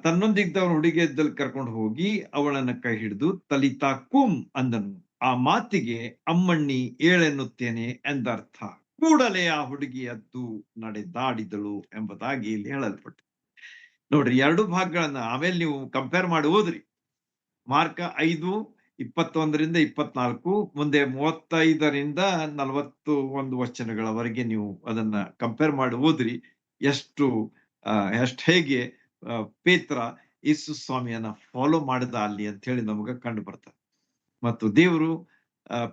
ತನ್ನೊಂದಿದ್ದವನು ಹುಡುಗಿಯದ್ದಲ್ಲಿ ಕರ್ಕೊಂಡು ಹೋಗಿ ಅವಳನ್ನ ಕೈ ಹಿಡಿದು ತಲಿತಾ ಕೂಮ್ ಅಂದನು. ಆ ಮಾತಿಗೆ ಅಮ್ಮಣ್ಣಿ ಏಳೆನ್ನುತ್ತೇನೆ ಎಂದರ್ಥ. ಕೂಡಲೇ ಆ ಹುಡುಗಿ ಎದ್ದು ನಡೆದಾಡಿದಳು ಎಂಬುದಾಗಿ ಇಲ್ಲಿ ಹೇಳಲ್ಪಟ್ಟು. ನೋಡ್ರಿ, ಎರಡು ಭಾಗಗಳನ್ನ ಆಮೇಲೆ ನೀವು ಕಂಪೇರ್ ಮಾಡಿ ಓದ್ರಿ. ಮಾರ್ಕ 5:21-24, ಮುಂದೆ 35-41 ವಚನಗಳವರೆಗೆ ನೀವು ಅದನ್ನ ಕಂಪೇರ್ ಮಾಡಿ ಓದ್ರಿ. ಎಷ್ಟು ಹೇಗೆ ಪೇತ್ರ ಯೇಸು ಸ್ವಾಮಿಯನ್ನ ಫಾಲೋ ಮಾಡಿದ ಅಲ್ಲಿ ಅಂತ ಹೇಳಿ ನಮಗ ಕಂಡು ಬರ್ತದೆ. ಮತ್ತು ದೇವರು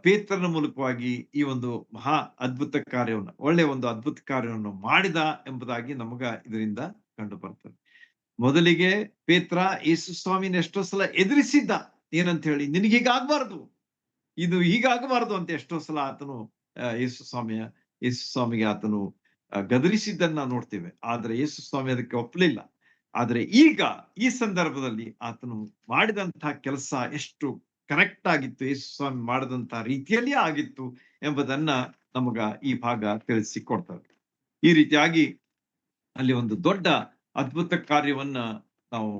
ಪೇತ್ರನ ಮೂಲಕವಾಗಿ ಈ ಒಂದು ಮಹಾ ಅದ್ಭುತ ಕಾರ್ಯವನ್ನು, ಒಳ್ಳೆ ಒಂದು ಅದ್ಭುತ ಕಾರ್ಯವನ್ನು ಮಾಡಿದ ಎಂಬುದಾಗಿ ನಮಗ ಇದರಿಂದ ಕಂಡು ಬರ್ತದೆ. ಮೊದಲಿಗೆ ಪೇತ್ರ ಯೇಸು ಸ್ವಾಮಿನ ಎಷ್ಟೋ ಸಲ ಎದುರಿಸಿದ್ದ. ಏನಂತ ಹೇಳಿ, ನಿನಗೆ ಹೀಗಾಗಬಾರ್ದು, ಇದು ಹೀಗಾಗಬಾರ್ದು ಅಂತ ಎಷ್ಟೋ ಸಲ ಆತನು ಯೇಸು ಸ್ವಾಮಿಗೆ ಆತನು ಗದರಿಸಿದ್ದನ್ನ ನೋಡ್ತೇವೆ. ಆದ್ರೆ ಯೇಸು ಸ್ವಾಮಿ ಅದಕ್ಕೆ ಒಪ್ಪಲಿಲ್ಲ. ಆದ್ರೆ ಈಗ ಈ ಸಂದರ್ಭದಲ್ಲಿ ಆತನು ಮಾಡಿದಂತಹ ಕೆಲಸ ಎಷ್ಟು ಕರೆಕ್ಟ್ ಆಗಿತ್ತು, ಯೇಸು ಸ್ವಾಮಿ ಮಾಡಿದಂತಹ ರೀತಿಯಲ್ಲಿ ಆಗಿತ್ತು ಎಂಬುದನ್ನ ನಮಗ ಈ ಭಾಗ ತಿಳಿಸಿಕೊಡ್ತಾರೆ. ಈ ರೀತಿಯಾಗಿ ಅಲ್ಲಿ ಒಂದು ದೊಡ್ಡ ಅದ್ಭುತ ಕಾರ್ಯವನ್ನ ನಾವು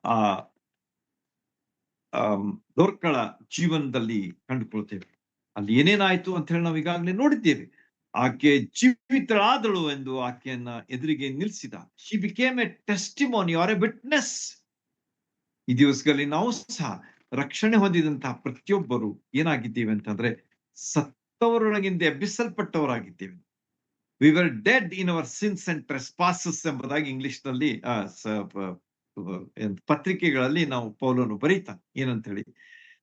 ಆ ದೋರ್ಕಳ ಜೀವನದಲ್ಲಿ ಕಂಡುಕೊಳ್ತೇವೆ. ಅಲ್ಲಿ ಏನೇನಾಯ್ತು ಅಂತ ಹೇಳಿ ನಾವು ಈಗಾಗಲೇ ನೋಡಿದ್ದೇವೆ. ಆಕೆ ಜೀವಿತಳಾದಳು ಎಂದು ಆಕೆಯನ್ನ ಎದುರಿಗೆ ನಿಲ್ಲಿಸಿದ. She became a testimony or a witness. ಈ ದಿವಸಗಳಲ್ಲಿ ನಾವು ಸಹ ರಕ್ಷಣೆ ಹೊಂದಿದಂತಹ ಪ್ರತಿಯೊಬ್ಬರು ಏನಾಗಿದ್ದೇವೆ ಅಂತಂದ್ರೆ, ಸತ್ತವರೊಳಗಿಂದ ಎಬ್ಬಿಸಲ್ಪಟ್ಟವರಾಗಿದ್ದೇವೆ. We were dead in our sins and trespasses ಎಂಬುದಾಗಿ ಇಂಗ್ಲಿಷ್ ನಲ್ಲಿ ಪತ್ರಿಕೆಗಳಲ್ಲಿ ನಾವು ಪೌಲನು ಬರೀತಾನೆ. ಏನಂತ ಹೇಳಿ,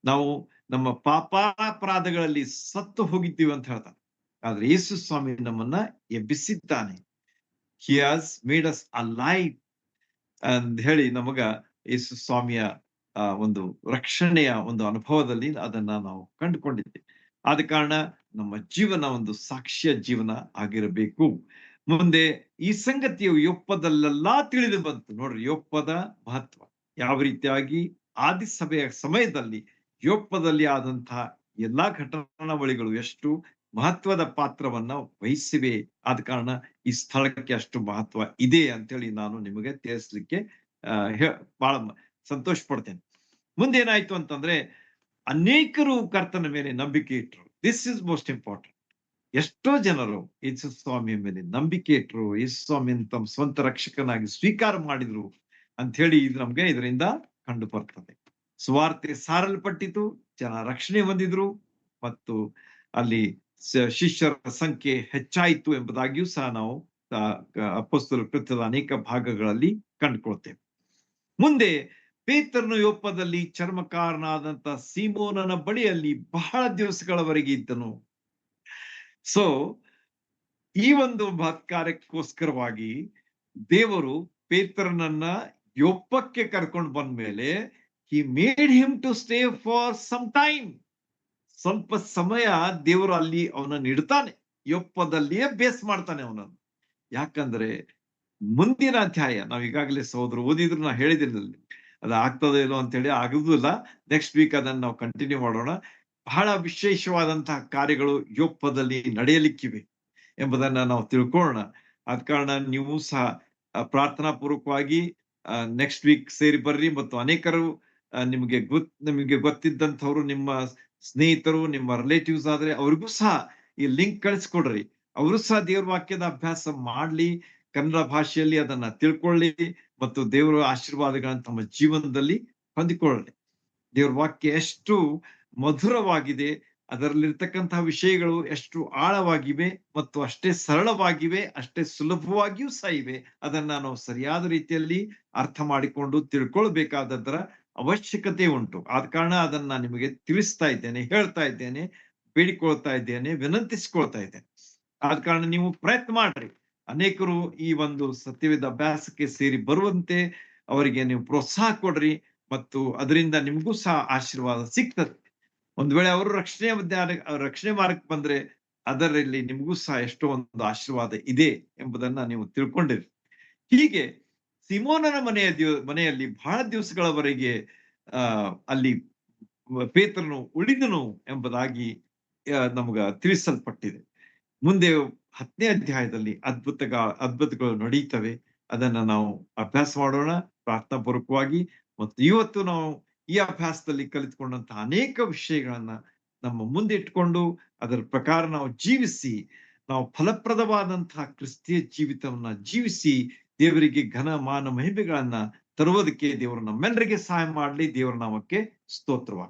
ನಾವು ನಮ್ಮ ಪಾಪಾಪರಾಧಗಳಲ್ಲಿ ಸತ್ತು ಹೋಗಿದ್ದೀವಿ ಅಂತ ಹೇಳ್ತಾನೆ. ಆದ್ರೆ ಯೇಸು ಸ್ವಾಮಿ ನಮ್ಮನ್ನ ಎಬ್ಬಿಸಿದ್ದಾನೆ. He has made us alive ಅಂತ ಹೇಳಿ ನಮಗ ಯೇಸು ಸ್ವಾಮಿಯ ಒಂದು ರಕ್ಷಣೆಯ ಒಂದು ಅನುಭವದಲ್ಲಿ ಅದನ್ನ ನಾವು ಕಂಡುಕೊಂಡಿದ್ದೇವೆ. ಆದ ಕಾರಣ ನಮ್ಮ ಜೀವನ ಒಂದು ಸಾಕ್ಷ್ಯ ಜೀವನ ಆಗಿರಬೇಕು. ಮುಂದೆ ಈ ಸಂಗತಿಯು ಯೊಪ್ಪದಲ್ಲೆಲ್ಲಾ ತಿಳಿದು ಬಂತು. ನೋಡ್ರಿ, ಯೊಪ್ಪದ ಮಹತ್ವ ಯಾವ ರೀತಿಯಾಗಿ ಆದಿಸಭೆಯ ಸಮಯದಲ್ಲಿ ಯೊಪ್ಪದಲ್ಲಿ ಆದಂತಹ ಎಲ್ಲಾ ಘಟನಾವಳಿಗಳು ಎಷ್ಟು ಮಹತ್ವದ ಪಾತ್ರವನ್ನ ವಹಿಸಿವೆ. ಆದ ಕಾರಣ ಈ ಸ್ಥಳಕ್ಕೆ ಅಷ್ಟು ಮಹತ್ವ ಇದೆ ಅಂತೇಳಿ ನಾನು ನಿಮಗೆ ತಿಳಿಸ್ಲಿಕ್ಕೆ ಬಹಳ ಸಂತೋಷ ಪಡ್ತೇನೆ. ಮುಂದೇನಾಯ್ತು ಅಂತಂದ್ರೆ, ಅನೇಕರು ಕರ್ತನ ಮೇಲೆ ನಂಬಿಕೆ ಇಟ್ರು. This is most important. ಎಷ್ಟೋ ಜನರು ಯೇಸು ಸ್ವಾಮಿಯ ಮೇಲೆ ನಂಬಿಕೆ ಇಟ್ರು, ಯೇಸು ಸ್ವಾಮಿಯನ್ನು ತಮ್ಮ ಸ್ವಂತ ರಕ್ಷಕನಾಗಿ ಸ್ವೀಕಾರ ಮಾಡಿದ್ರು ಅಂತ ಹೇಳಿ ಇದು ನಮ್ಗೆ ಇದರಿಂದ ಕಂಡು ಬರ್ತದೆ. ಸುವಾರ್ತೆ ಸಾರಲ್ಪಟ್ಟಿತು, ಜನ ರಕ್ಷಣೆ ಹೊಂದಿದ್ರು, ಮತ್ತು ಅಲ್ಲಿ ಶಿಷ್ಯರ ಸಂಖ್ಯೆ ಹೆಚ್ಚಾಯಿತು ಎಂಬುದಾಗಿಯೂ ಸಹ ನಾವು ಅಪೊಸ್ತಲರ ಕೃತ್ಯದ ಅನೇಕ ಭಾಗಗಳಲ್ಲಿ ಕಂಡುಕೊಳ್ತೇವೆ. ಮುಂದೆ ಪೇತ್ರನು ಯೊಪ್ಪದಲ್ಲಿ ಚರ್ಮಕಾರನಾದಂತ ಸೀಮೋನನ ಬಳಿಯಲ್ಲಿ ಬಹಳ ದಿವಸಗಳವರೆಗೆ ಇದ್ದನು. ಸೊ ಈ ಒಂದು ಕಾರ್ಯಕ್ಕೋಸ್ಕರವಾಗಿ ದೇವರು ಪೇತ್ರನನ್ನ ಯೊಪ್ಪಕ್ಕೆ ಕರ್ಕೊಂಡು ಬಂದ್ಮೇಲೆ he made him to stay for some time. ಸ್ವಲ್ಪ ಸಮಯ ದೇವರು ಅಲ್ಲಿ ಅವನನ್ನು ಇಡ್ತಾನೆ, ಯೊಪ್ಪದಲ್ಲಿಯೇ ಬೇಸ್ ಮಾಡ್ತಾನೆ ಅವನನ್ನು. ಯಾಕಂದ್ರೆ ಮುಂದಿನ ಅಧ್ಯಾಯ ನಾವ್ ಈಗಾಗಲೇ ಸಹೋದರ ಓದಿದ್ರು, ನಾ ಹೇಳಿದ್ದೀನಿ ಅದು ಆಗ್ತದೋ ಇಲ್ಲೋ ಅಂತ ಹೇಳಿ, ಆಗುದಿಲ್ಲ. ನೆಕ್ಸ್ಟ್ ವೀಕ್ ಅದನ್ನ ನಾವು ಕಂಟಿನ್ಯೂ ಮಾಡೋಣ. ಬಹಳ ವಿಶೇಷವಾದಂತಹ ಕಾರ್ಯಗಳು ಯೊಪ್ಪದಲ್ಲಿ ನಡೆಯಲಿಕ್ಕಿವೆ ಎಂಬುದನ್ನ ನಾವು ತಿಳ್ಕೊಳ್ಳೋಣ. ಆದ ಕಾರಣ ನೀವು ಸಹ ಪ್ರಾರ್ಥನಾ ಪೂರ್ವಕವಾಗಿ ನೆಕ್ಸ್ಟ್ ವೀಕ್ ಸೇರಿ ಬರ್ರಿ. ಮತ್ತು ಅನೇಕರು ನಿಮಗೆ ಗೊತ್ತಿದ್ದಂಥವ್ರು, ನಿಮ್ಮ ಸ್ನೇಹಿತರು, ನಿಮ್ಮ ರಿಲೇಟಿವ್ಸ್ ಆದ್ರೆ ಅವ್ರಿಗೂ ಸಹ ಈ ಲಿಂಕ್ ಕಳಿಸ್ಕೊಡ್ರಿ. ಅವರು ಸಹ ದೇವ್ರ ವಾಕ್ಯದ ಅಭ್ಯಾಸ ಮಾಡ್ಲಿ, ಕನ್ನಡ ಭಾಷೆಯಲ್ಲಿ ಅದನ್ನ ತಿಳ್ಕೊಳ್ಳಿ ಮತ್ತು ದೇವರ ಆಶೀರ್ವಾದಗಳನ್ನ ತಮ್ಮ ಜೀವನದಲ್ಲಿ ಹೊಂದಿಕೊಳ್ಳಿ. ದೇವ್ರ ವಾಕ್ಯ ಎಷ್ಟು ಮಧುರವಾಗಿದೆ, ಅದರಲ್ಲಿರ್ತಕ್ಕಂತಹ ವಿಷಯಗಳು ಎಷ್ಟು ಆಳವಾಗಿವೆ ಮತ್ತು ಅಷ್ಟೇ ಸರಳವಾಗಿವೆ, ಅಷ್ಟೇ ಸುಲಭವಾಗಿಯೂ ಸಹ ಇವೆ. ಅದನ್ನ ನಾವು ಸರಿಯಾದ ರೀತಿಯಲ್ಲಿ ಅರ್ಥ ಮಾಡಿಕೊಂಡು ತಿಳ್ಕೊಳ್ಬೇಕಾದದ್ರ ಅವಶ್ಯಕತೆ ಉಂಟು. ಆದ ಕಾರಣ ಅದನ್ನ ನಿಮಗೆ ತಿಳಿಸ್ತಾ ಇದ್ದೇನೆ, ಹೇಳ್ತಾ ಇದ್ದೇನೆ, ಬೇಡಿಕೊಳ್ತಾ ಇದ್ದೇನೆ, ವಿನಂತಿಸಿಕೊಳ್ತಾ ಇದ್ದೇನೆ. ಆದ ಕಾರಣ ನೀವು ಪ್ರಯತ್ನ ಮಾಡ್ರಿ. ಅನೇಕರು ಈ ಒಂದು ಸತ್ಯವೇದ ಅಭ್ಯಾಸಕ್ಕೆ ಸೇರಿ ಬರುವಂತೆ ಅವರಿಗೆ ನೀವು ಪ್ರೋತ್ಸಾಹ ಕೊಡ್ರಿ ಮತ್ತು ಅದರಿಂದ ನಿಮಗೂ ಸಹ ಆಶೀರ್ವಾದ ಸಿಗ್ತದೆ. ಒಂದ್ ವೇಳೆ ಅವರು ರಕ್ಷಣೆ ಮಾರ್ಗಕ್ಕೆ ಬಂದ್ರೆ ಅದರಲ್ಲಿ ನಿಮಗೂ ಸಹ ಎಷ್ಟೋ ಒಂದು ಆಶೀರ್ವಾದ ಇದೆ ಎಂಬುದನ್ನ ನೀವು ತಿಳ್ಕೊಂಡಿರಿ. ಹೀಗೆ ಸಿಮೋನನ ಮನೆಯಲ್ಲಿ ಬಹಳ ದಿವಸಗಳವರೆಗೆ ಅಲ್ಲಿ ಪೇತ್ರನು ಉಳಿದನು ಎಂಬುದಾಗಿ ನಮ್ಗ ತಿಳಿಸಲ್ಪಟ್ಟಿದೆ. ಮುಂದೆ 10ನೇ ಅಧ್ಯಾಯದಲ್ಲಿ ಅದ್ಭುತಗಳು ನಡೆಯುತ್ತವೆ. ಅದನ್ನ ನಾವು ಅಭ್ಯಾಸ ಮಾಡೋಣ ಪ್ರಾರ್ಥನಾ ಪೂರ್ವಕವಾಗಿ. ಮತ್ತು ಇವತ್ತು ನಾವು ಈ ಅಭ್ಯಾಸದಲ್ಲಿ ಕಲಿತುಕೊಂಡಂತಹ ಅನೇಕ ವಿಷಯಗಳನ್ನ ನಮ್ಮ ಮುಂದೆ ಇಟ್ಕೊಂಡು ಅದರ ಪ್ರಕಾರ ನಾವು ಜೀವಿಸಿ, ನಾವು ಫಲಪ್ರದವಾದಂತಹ ಕ್ರಿಸ್ತಿಯ ಜೀವಿತವನ್ನ ಜೀವಿಸಿ ದೇವರಿಗೆ ಘನ ಮಾನ ಮಹಿಮೆಗಳನ್ನ ತರುವುದಕ್ಕೆ ದೇವರು ನಮ್ಮೆಲ್ಲರಿಗೆ ಸಹಾಯ ಮಾಡಲಿ. ದೇವರ ನಾಮಕ್ಕೆ ಸ್ತೋತ್ರವಾಗಲಿ.